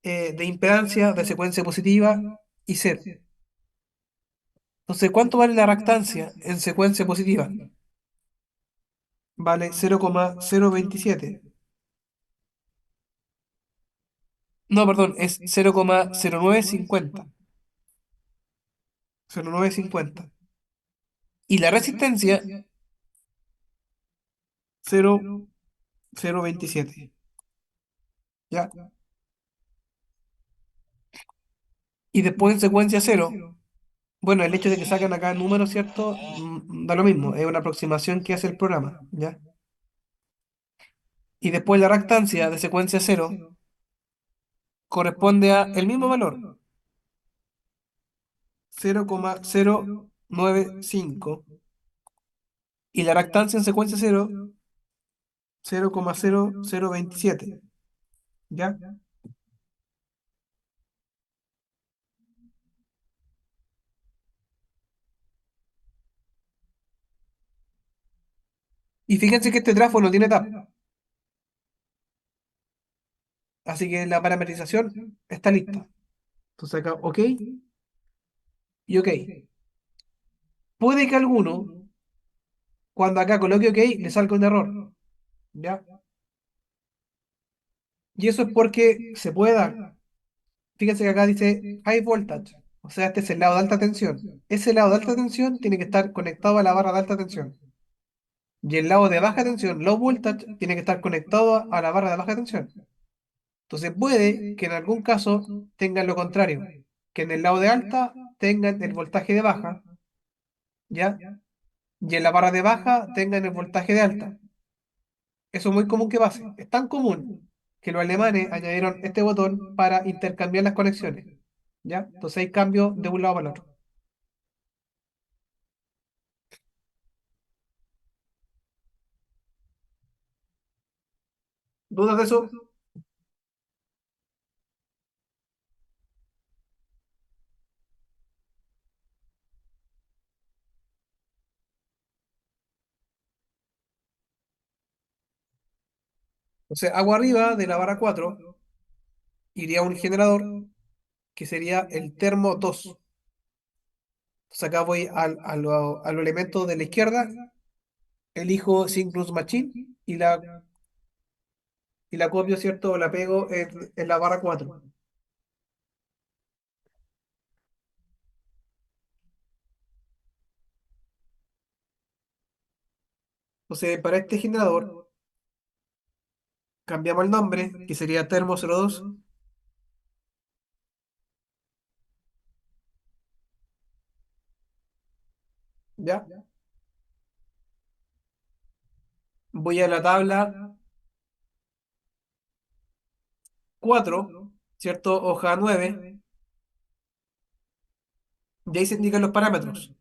impedancia, de secuencia positiva y cero. Entonces, ¿cuánto vale la reactancia en secuencia positiva? Vale 0,027. No, perdón, es 0,0950. 0,950. Y la resistencia, 0,027. ¿Ya? Y después en secuencia cero. Bueno, el hecho de que saquen acá números, ¿cierto? Da lo mismo, es una aproximación que hace el programa, ¿ya? Y después la reactancia de secuencia cero corresponde a el mismo valor, 0,095. Y la reactancia en secuencia cero, 0,0027, ¿ya? Y fíjense que este trafo no tiene tap, así que la parametrización está lista. Entonces acá, OK y OK. Puede que alguno, cuando acá coloque OK, le salga un error, ¿ya? Y eso es porque se puede dar. Fíjense que acá dice high voltage, o sea, este es el lado de alta tensión. Ese lado de alta tensión tiene que estar conectado a la barra de alta tensión. Y el lado de baja tensión, low voltage, tiene que estar conectado a la barra de baja tensión. Entonces puede que en algún caso tengan lo contrario, que en el lado de alta tengan el voltaje de baja, ¿ya? Y en la barra de baja tengan el voltaje de alta. Eso es muy común que pase. Es tan común que los alemanes añadieron este botón para intercambiar las conexiones. ¿Ya? Entonces hay cambio de un lado para el otro. ¿Dudas de eso? Entonces, hago arriba de la barra 4 iría un generador que sería el termo 2. Entonces acá voy a los elementos de la izquierda, elijo Synchronous Machine y la copio, ¿cierto? O la pego en la barra 4. Entonces, para este generador, cambiamos el nombre, que sería Termo 02, ¿Ya? Voy a la tabla 4, ¿cierto? Hoja 9, y ahí se indican los parámetros.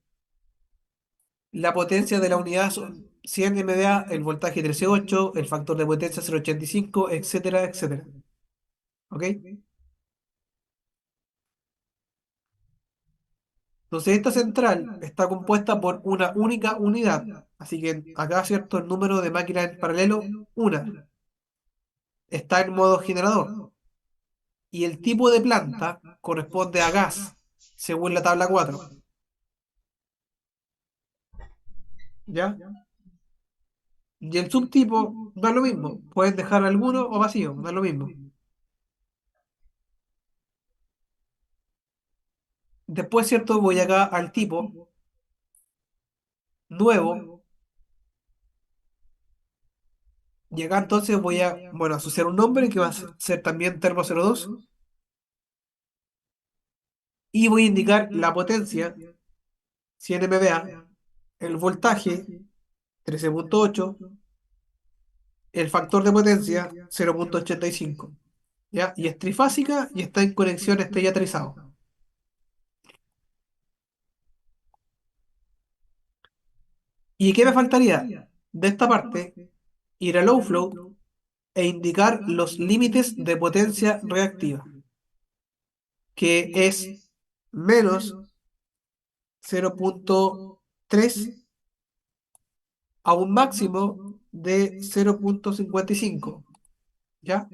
La potencia de la unidad son 100 MVA, el voltaje 13.8, el factor de potencia 0.85, etcétera, etcétera. ¿Ok? Entonces esta central está compuesta por una única unidad. Así que acá, ¿cierto? El número de máquinas en paralelo, una. Está en modo generador. Y el tipo de planta corresponde a gas, según la tabla 4. ¿Ya? Y el subtipo da lo mismo. Puedes dejar alguno o vacío, da lo mismo. Después, ¿cierto? Voy acá al tipo nuevo. Y acá entonces voy a, bueno, asociar un nombre que va a ser también Termo 02. Y voy a indicar la potencia, 100 MVA, el voltaje, 13.8, el factor de potencia, 0.85. ¿Ya? Y es trifásica y está en conexión estrella trizado. ¿Y qué me faltaría? De esta parte, ir a low flow e indicar los límites de potencia reactiva, que es menos 0.3 a un máximo de 0.55. ¿Ya?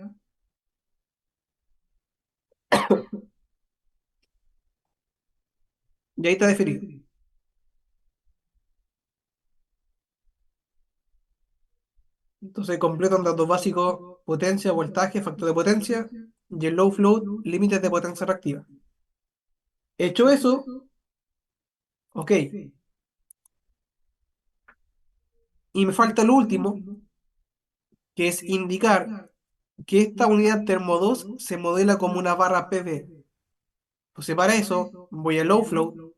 Y ahí está definido. Entonces completan datos básicos, potencia, voltaje, factor de potencia, y el low flow, límites de potencia reactiva. Hecho eso, ok. Y me falta lo último, que es indicar que esta unidad Termo 2 se modela como una barra PV. Entonces para eso voy a low flow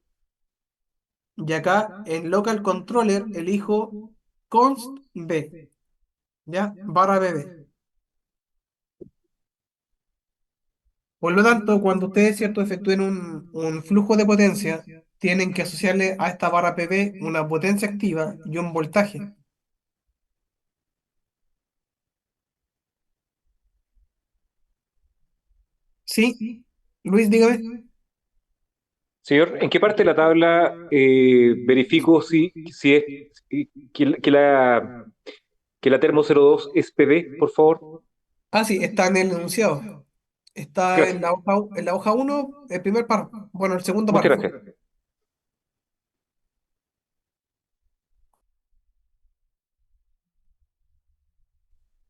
y acá en local controller elijo const B, ¿ya? Barra PV. Por lo tanto, cuando ustedes, ¿cierto?, efectúen un flujo de potencia, tienen que asociarle a esta barra PV una potencia activa y un voltaje. ¿Sí? Luis, dígame. Señor, ¿en qué parte de la tabla verifico si es que la Termo 02 es PB, por favor? Ah, sí, está en el enunciado. Está Gracias. en la hoja uno, el primer párrafo. Bueno, el segundo Muchas párrafo. gracias.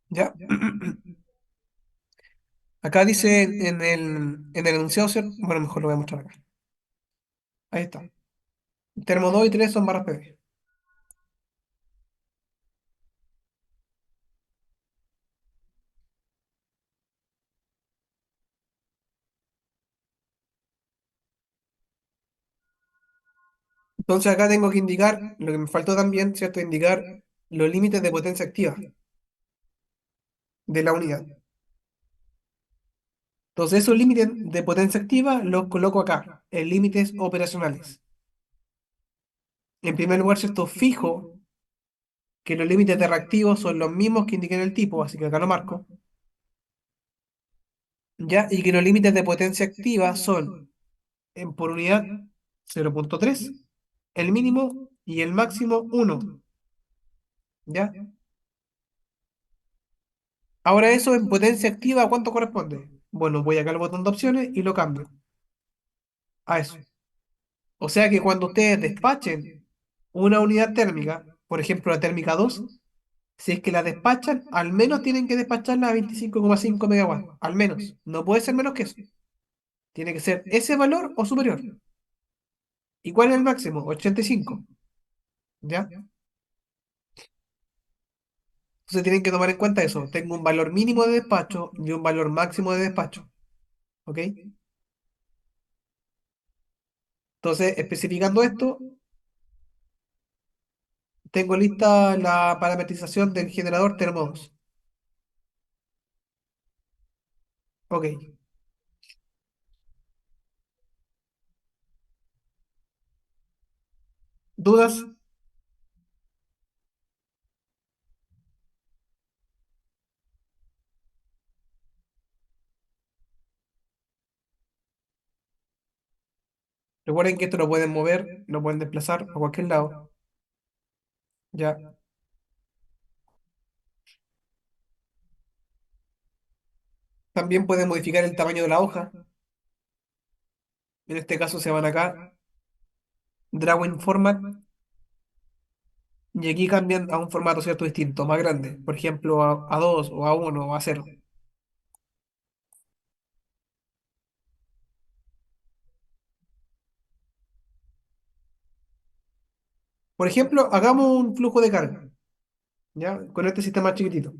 ¿Ya? Acá dice en el enunciado, ¿cierto? Bueno, mejor lo voy a mostrar acá. Ahí está. Termo 2 y 3 son barras PV. Entonces acá tengo que indicar, lo que me faltó también, ¿cierto? Indicar los límites de potencia activa de la unidad. Entonces esos límites de potencia activa los coloco acá, en límites operacionales. En primer lugar, ¿cierto? Fijo que los límites de reactivo son los mismos que indiqué en el tipo, así que acá lo marco. ¿Ya? Y que los límites de potencia activa son, en por unidad, 0.3, el mínimo y el máximo 1. ¿Ya? Ahora eso en potencia activa, ¿a cuánto corresponde? Bueno, voy acá al botón de opciones y lo cambio a eso. O sea que cuando ustedes despachen una unidad térmica, por ejemplo la térmica 2, si es que la despachan, al menos tienen que despacharla a 25,5 megawatts. Al menos. No puede ser menos que eso. Tiene que ser ese valor o superior. ¿Y cuál es el máximo? 85. ¿Ya? Entonces tienen que tomar en cuenta eso. Tengo un valor mínimo de despacho y un valor máximo de despacho. ¿Ok? Entonces, especificando esto, Tengo lista la parametrización del generador termodos. Ok. ¿Dudas? Recuerden que esto lo pueden mover, lo pueden desplazar a cualquier lado. Ya. También pueden modificar el tamaño de la hoja. En este caso se van acá, Drawing Format, y aquí cambian a un formato cierto distinto, más grande. Por ejemplo, a 2 o a uno o a cero. Por ejemplo, hagamos un flujo de carga, ¿ya? Con este sistema chiquitito.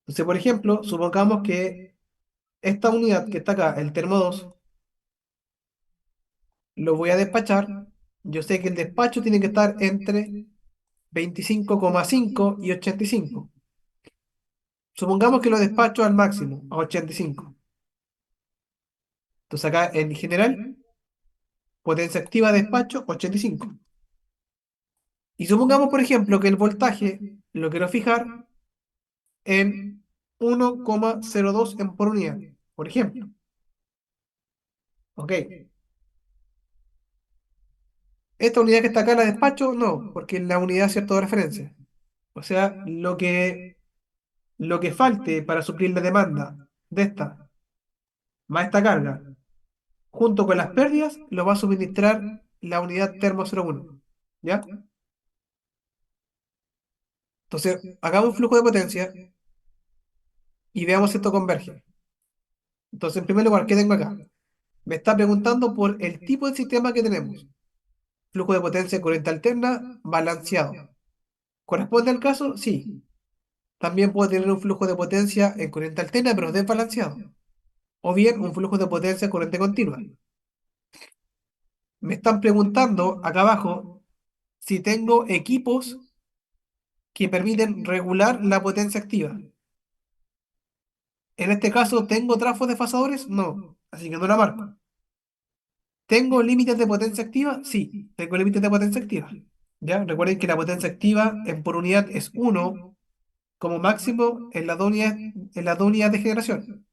Entonces, por ejemplo, supongamos que esta unidad que está acá, el termo 2, lo voy a despachar. Yo sé que el despacho tiene que estar entre 25,5 y 85. Supongamos que lo despacho al máximo, a 85. Entonces acá en general, potencia activa despacho 85. Y supongamos, por ejemplo, que el voltaje lo quiero fijar en 1,02 en por unidad, por ejemplo. Ok. Esta unidad que está acá la despacho, no, porque es la unidad cierta de referencia. O sea, lo que falte para suplir la demanda de esta, más esta carga, junto con las pérdidas, lo va a suministrar la unidad termo 01. ¿Ya? Entonces, hagamos un flujo de potencia y veamos si esto converge. Entonces, en primer lugar, ¿qué tengo acá? Me está preguntando por el tipo de sistema que tenemos. Flujo de potencia corriente alterna balanceado. ¿Corresponde al caso? Sí. También puedo tener un flujo de potencia en corriente alterna, pero desbalanceado. O bien un flujo de potencia en corriente continua. Me están preguntando acá abajo si tengo equipos que permiten regular la potencia activa. En este caso, ¿tengo trafos desfasadores? No, así que no la marco. ¿Tengo límites de potencia activa? Sí, tengo límites de potencia activa. ¿Ya? Recuerden que la potencia activa en por unidad es uno como máximo en las dos unidades de generación.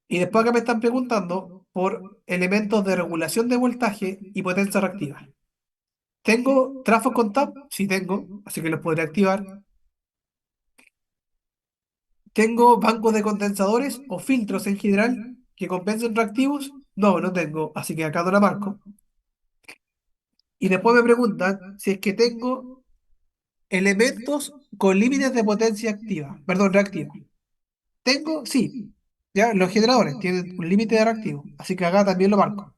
Y después acá me están preguntando por elementos de regulación de voltaje y potencia reactiva. ¿Tengo trafos con tap? Sí tengo, así que los podré activar. ¿Tengo bancos de condensadores o filtros en general que compensen reactivos? No, no tengo, así que acá no la marco. Y después me preguntan si es que tengo elementos con límites de potencia activa, perdón, reactiva. ¿Tengo? Sí. Ya, los generadores tienen un límite de reactivo, así que acá también lo marco.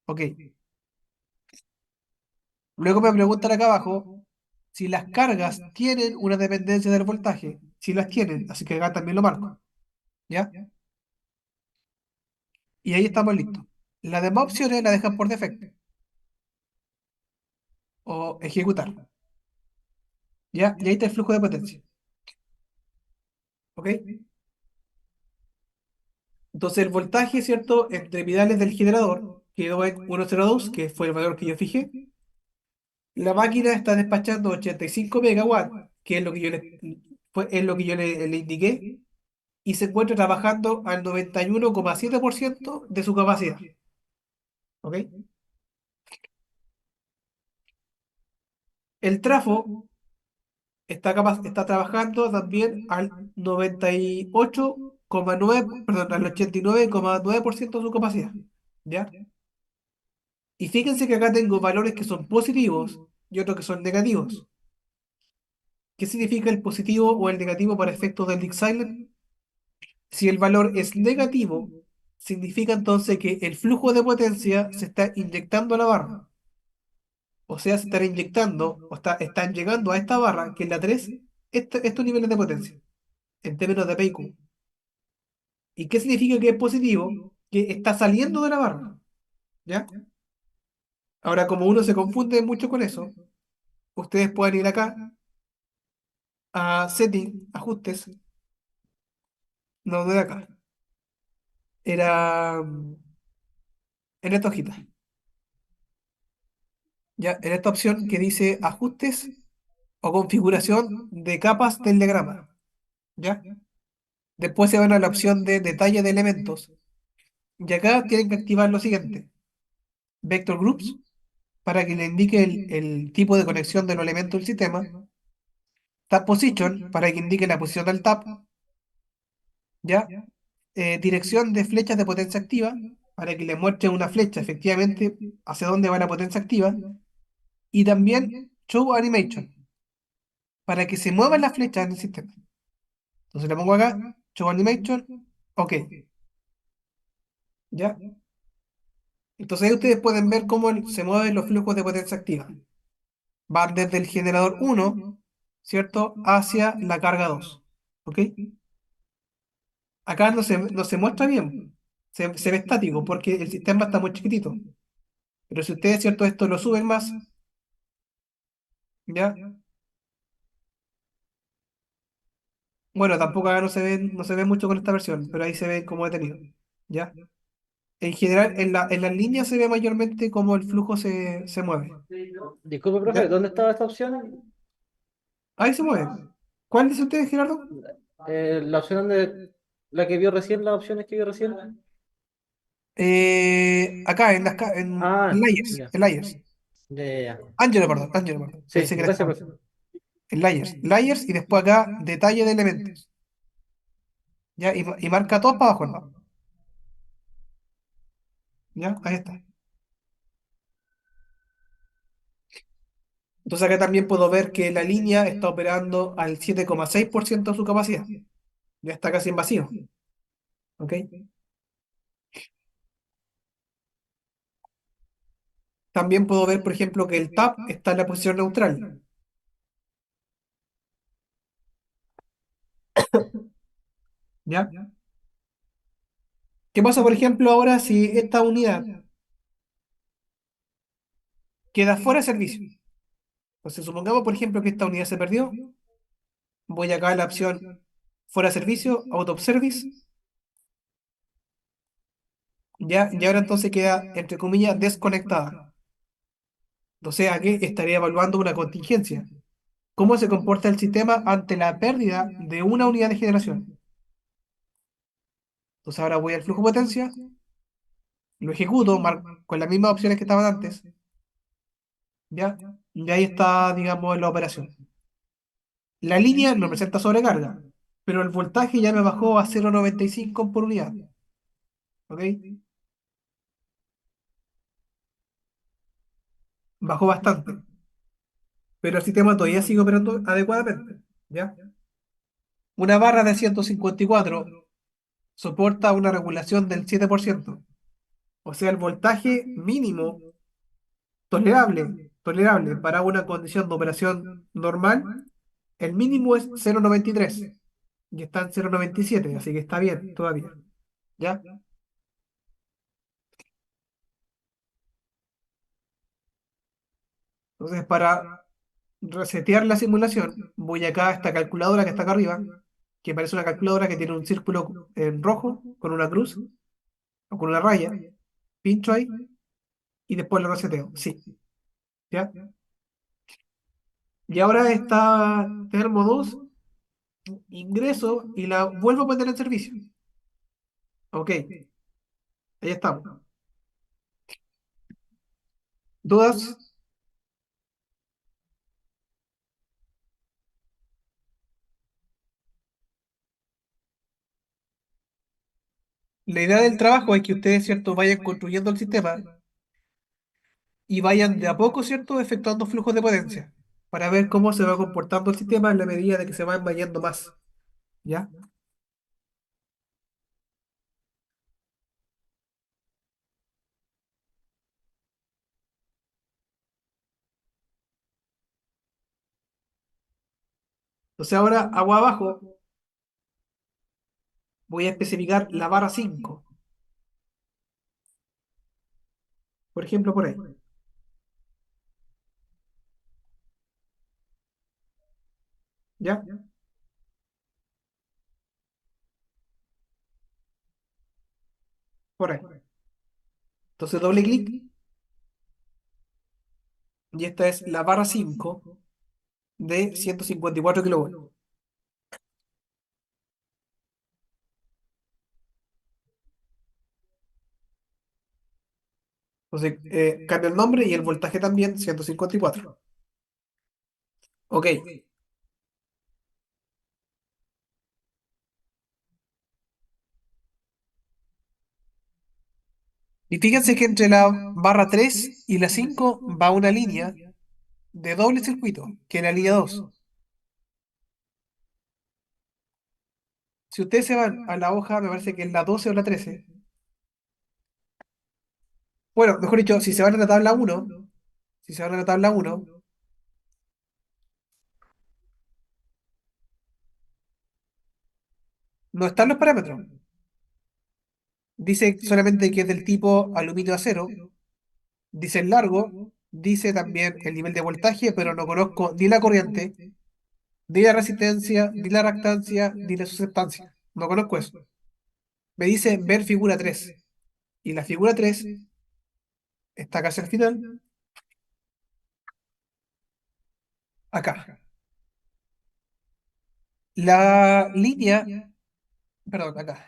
Ok. Luego me preguntan acá abajo si las cargas tienen una dependencia del voltaje. Si las tienen, así que acá también lo marco. ¿Ya? Y ahí estamos listos. Las demás opciones las dejan por defecto o ejecutar. ¿Ya? Y ahí está el flujo de potencia. ¿Ok? Entonces el voltaje, ¿cierto? Entre terminales del generador quedó en 102, que fue el valor que yo fijé. La máquina está despachando 85 megawatts, que es lo que es lo que yo le indiqué, y se encuentra trabajando al 91,7% de su capacidad. ¿Ok? El trafo está trabajando también al 98,9, perdón, al 89,9% de su capacidad. ¿Ya? Y fíjense que acá tengo valores que son positivos y otros que son negativos. ¿Qué significa el positivo o el negativo para efectos del Dick-Silent? Si el valor es negativo, significa entonces que el flujo de potencia se está inyectando a la barra. O sea, se están inyectando están llegando a esta barra, que es la 3 estos niveles de potencia, en términos de PIQ. ¿Y qué significa que es positivo? Que está saliendo de la barra. ¿Ya? Ahora, como uno se confunde mucho con eso, ustedes pueden ir acá a Setting, Ajustes, no de acá. Era en esta hojita. Ya, en esta opción que dice Ajustes o configuración de capas del diagrama. ¿Ya? Después se van a la opción de detalle de elementos. Y acá tienen que activar lo siguiente. Vector Groups, para que le indique el tipo de conexión de los elementos del sistema. Tab Position, para que indique la posición del tab. ¿Ya? Dirección de flechas de potencia activa, para que le muestre una flecha efectivamente hacia dónde va la potencia activa. Y también Show Animation, para que se muevan las flechas en el sistema. Entonces le pongo acá, Show Animation, ok. ¿Ya? Entonces ahí ustedes pueden ver cómo se mueven los flujos de potencia activa. Van desde el generador 1, ¿cierto? Hacia la carga 2. ¿Ok? Acá no se muestra bien. Se ve estático porque el sistema está muy chiquitito. Pero si ustedes, ¿cierto? Esto lo suben más, ¿ya? Bueno, tampoco acá no se ve mucho con esta versión, pero ahí se ve como detenido. ¿Ya? En general, en las líneas se ve mayormente cómo el flujo se mueve. Disculpe, profe, ¿Ya? ¿dónde estaba esta opción? Ahí se mueve. ¿Cuál dice usted, Gerardo? La opción de la que vio recién, las opciones que vio recién. Acá en Ah, Layers, ya, en Layers. ya. Ángelo, perdón. Sí, Pensé que era gracias, Juan. profe. En Layers. Layers y después acá detalle de elementos. ¿Ya? Y marca todos para abajo, ¿no? ¿Ya? Ahí está. Entonces acá también puedo ver que la línea está operando al 7,6% de su capacidad. Ya está casi en vacío. ¿Ok? También puedo ver, por ejemplo, que el tab está en la posición neutral. ¿Ya? ¿Qué pasa, por ejemplo, ahora si esta unidad queda fuera de servicio? Entonces, supongamos, por ejemplo, que esta unidad se perdió. Voy acá a la opción fuera de servicio, out of service. ¿Ya? Y ahora entonces queda, entre comillas, desconectada. Entonces, aquí estaría evaluando una contingencia. ¿Cómo se comporta el sistema ante la pérdida de una unidad de generación? Entonces, ahora voy al flujo potencia, lo ejecuto con las mismas opciones que estaban antes. ¿Ya? Y ahí está, digamos, la operación. La línea no presenta sobrecarga, pero el voltaje ya me bajó a 0,95 por unidad. ¿Ok? Bajó bastante, pero el sistema todavía sigue operando adecuadamente. ¿Ya? Una barra de 154 soporta una regulación del 7%. O sea, el voltaje mínimo tolerable para una condición de operación normal, el mínimo es 0,93 y está en 0,97, así que está bien todavía. ¿Ya? Entonces, para resetear la simulación, voy acá a esta calculadora que está acá arriba, que parece una calculadora que tiene un círculo en rojo con una cruz o con una raya. Pincho ahí y después lo reseteo. Sí, ¿ya? Y ahora está Termo 2, ingreso y la vuelvo a poner en servicio. Ok, ahí estamos. ¿Dudas? La idea del trabajo es que ustedes, ¿cierto?, vayan construyendo el sistema y vayan de a poco, ¿cierto?, efectuando flujos de potencia para ver cómo se va comportando el sistema en la medida de que se van vayendo más. ¿Ya? Entonces ahora, agua abajo, voy a especificar la barra 5, por ejemplo, por ahí. ¿ya? Por ahí. Entonces doble clic y esta es la barra 5 de 154 kilovoltios. Entonces cambia el nombre y el voltaje también, 154. Ok. Y fíjense que entre la barra 3 y la 5 va una línea de doble circuito, que es la línea 2. Si ustedes se van a la hoja, me parece que es la 12 o la 13. Bueno, mejor dicho, si se van a la tabla 1, si se van a la tabla 1, no están los parámetros. Dice solamente que es del tipo aluminio acero, dice el largo, dice también el nivel de voltaje, pero no conozco ni la corriente, ni la resistencia, ni la reactancia, ni la susceptancia. No conozco eso. Me dice ver figura 3. Y la figura 3 está casi al final, acá. La línea, perdón, acá.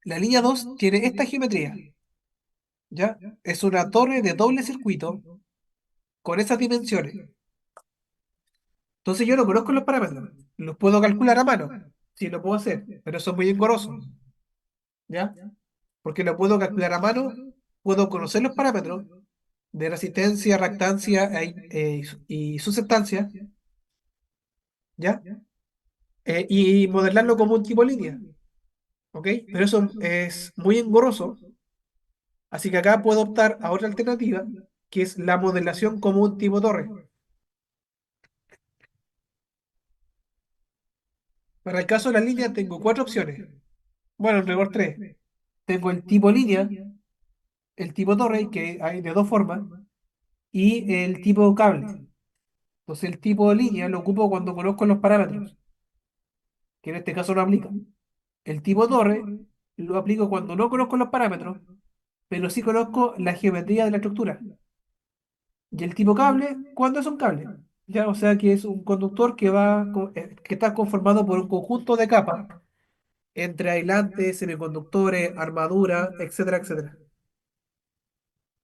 La línea 2 tiene esta geometría, ¿ya? Es una torre de doble circuito con esas dimensiones. Entonces yo no conozco los parámetros. Los puedo calcular a mano. Sí, lo puedo hacer, pero eso es muy engorroso, ¿ya? Porque lo puedo calcular a mano, puedo conocer los parámetros de resistencia, reactancia y susceptancia, ¿ya? Y modelarlo como un tipo línea, ¿ok? Pero eso es muy engorroso, así que acá puedo optar a otra alternativa, que es la modelación como un tipo torre. Para el caso de la línea tengo cuatro opciones. Bueno, en rigor tres. Tengo el tipo línea, el tipo torre, que hay de dos formas, y el tipo cable. Entonces el tipo de línea lo ocupo cuando conozco los parámetros, que en este caso no aplica. El tipo torre lo aplico cuando no conozco los parámetros, pero sí conozco la geometría de la estructura. Y el tipo cable, cuando es un cable. Ya, o sea que es un conductor que está conformado por un conjunto de capas entre aislantes, semiconductores, armadura, etcétera, etcétera.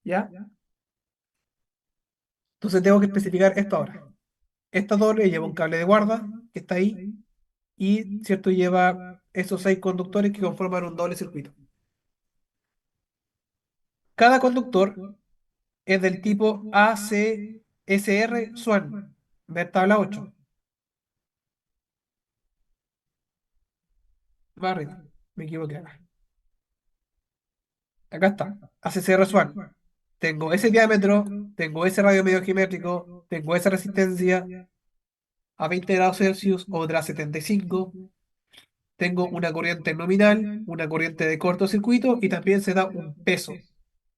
¿Ya? Entonces tengo que especificar esto ahora. Esta torre lleva un cable de guarda que está ahí y, ¿cierto? Lleva esos seis conductores que conforman un doble circuito. Cada conductor es del tipo ACSR SWAN. Ver tabla 8. Va arriba. Me equivoqué acá. Acá está. ACSR SWAN. Tengo ese diámetro, tengo ese radio medio geométrico, tengo esa resistencia a 20 grados Celsius, otra a 75. Tengo una corriente nominal, una corriente de cortocircuito y también se da un peso.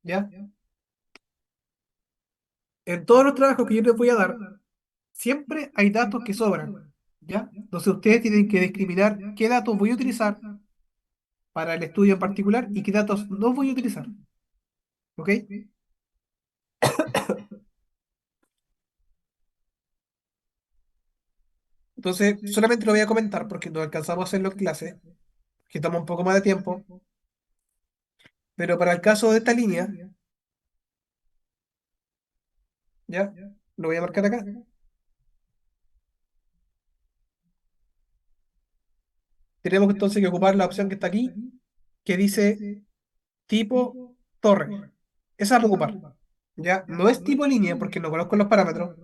¿Ya? En todos los trabajos que yo les voy a dar, siempre hay datos que sobran. ¿Ya? Entonces ustedes tienen que discriminar qué datos voy a utilizar para el estudio en particular y qué datos no voy a utilizar. ¿Ok? Entonces, solamente lo voy a comentar porque no alcanzamos a hacerlo en clase, que toma un poco más de tiempo, pero para el caso de esta línea, ¿ya? Lo voy a marcar acá. Tenemos entonces que ocupar la opción que está aquí, que dice tipo torre. Esa es a ocupar. ¿Ya? No es tipo línea porque no conozco los parámetros,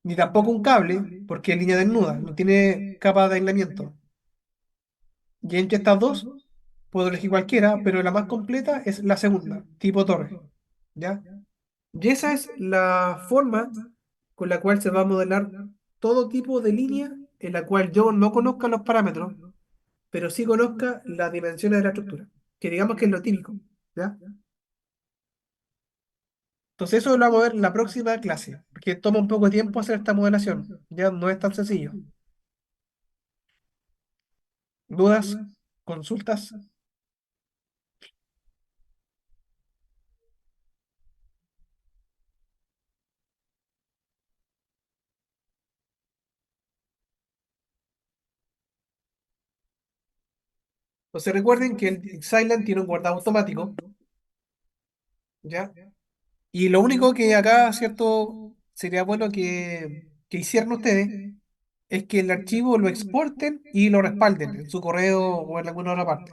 ni tampoco un cable porque es línea desnuda, no tiene capa de aislamiento. Y entre estas dos, puedo elegir cualquiera, pero la más completa es la segunda, tipo torre. ¿Ya? Y esa es la forma con la cual se va a modelar todo tipo de línea en la cual yo no conozca los parámetros, pero sí conozca las dimensiones de la estructura, que digamos que es lo típico. ¿Ya? Entonces eso lo vamos a ver en la próxima clase, porque toma un poco de tiempo hacer esta modelación, ya no es tan sencillo. ¿Dudas? ¿Consultas? Entonces recuerden que el Silent tiene un guardado automático, ¿ya? Y lo único que acá, ¿cierto? Sería bueno que hicieran ustedes es que el archivo lo exporten y lo respalden en su correo o en alguna otra parte.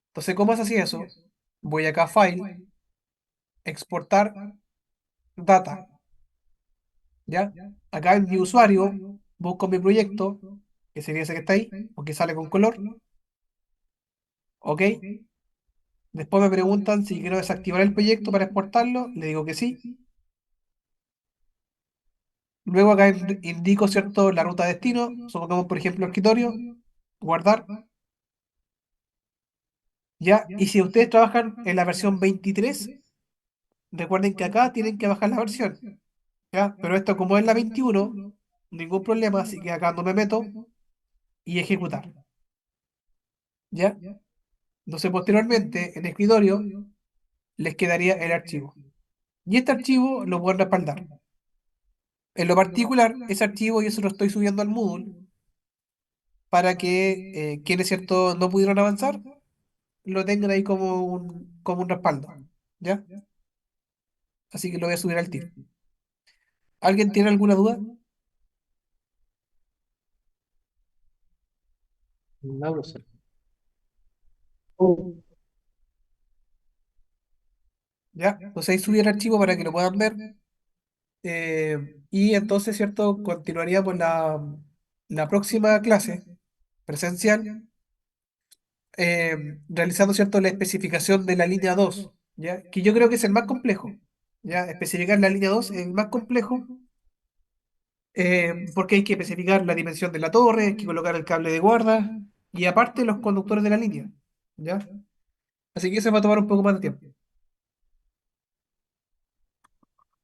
Entonces, ¿cómo se hacía eso? Voy acá a File, exportar data, ¿ya? Acá en mi usuario, busco mi proyecto, que sería ese que está ahí, porque sale con color, ¿ok? Después me preguntan si quiero desactivar el proyecto para exportarlo, le digo que sí. Luego acá indico, ¿cierto?, la ruta de destino, supongamos por ejemplo escritorio, guardar, ¿ya? Y si ustedes trabajan en la versión 23, recuerden que acá tienen que bajar la versión, ¿ya? Pero esto como es la 21, ningún problema, así que acá no me meto y ejecutar, ¿ya? Entonces posteriormente en escritorio les quedaría el archivo. Y este archivo lo pueden respaldar. En lo particular, ese archivo yo se lo estoy subiendo al Moodle para que quienes, ¿cierto?, no pudieron avanzar, lo tengan ahí como un respaldo, ¿ya? Así que lo voy a subir al tiro. ¿Alguien tiene alguna duda? No sé. ¿Ya? Entonces ahí subí el archivo para que lo puedan ver. Y entonces, ¿cierto? Continuaríamos la próxima clase presencial, realizando, ¿cierto?, la especificación de la línea 2, ¿ya? Que yo creo que es el más complejo, ¿ya? Especificar la línea 2 es el más complejo, porque hay que especificar la dimensión de la torre, hay que colocar el cable de guarda y aparte los conductores de la línea, ¿ya? Así que eso va a tomar un poco más de tiempo.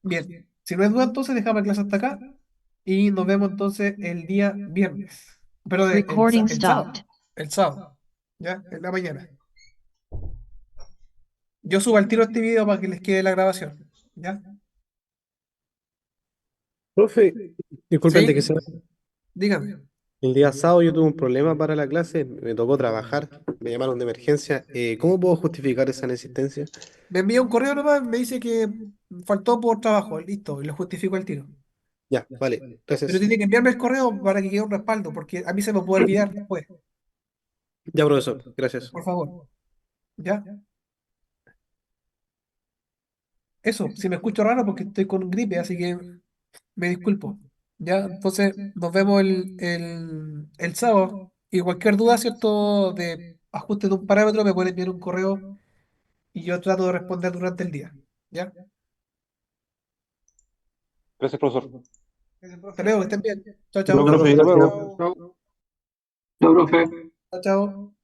Bien, si no hay duda, entonces dejamos la clase hasta acá y nos vemos entonces el día viernes. Pero Recording el sábado. stopped. El sábado, ¿ya? En la mañana. Yo subo al tiro este video para que les quede la grabación, ¿ya? Profe, disculpe antes que ¿Sí? sea. Dígame. El día sábado yo tuve un problema para la clase, me tocó trabajar, me llamaron de emergencia. ¿Cómo puedo justificar esa inexistencia? Me envía un correo nomás, me dice que faltó por trabajo, listo, y lo justifico al tiro. Ya, vale, Pero gracias. tiene que enviarme el correo para que quede un respaldo, porque a mí se me puede olvidar después, Ya, profesor, gracias. por favor, ¿ya? Eso, si me escucho raro porque estoy con gripe, así que me disculpo. Ya, entonces nos vemos el sábado. Y cualquier duda, ¿cierto?, de ajuste de un parámetro, me pueden enviar un correo y yo trato de responder durante el día. ¿Ya? Gracias, profesor. Hasta luego, que estén bien. Chao, No, chao. Chao, profe, profe, Hasta gracias. luego. gracias. Chao. Chao, profe. Chao, chao.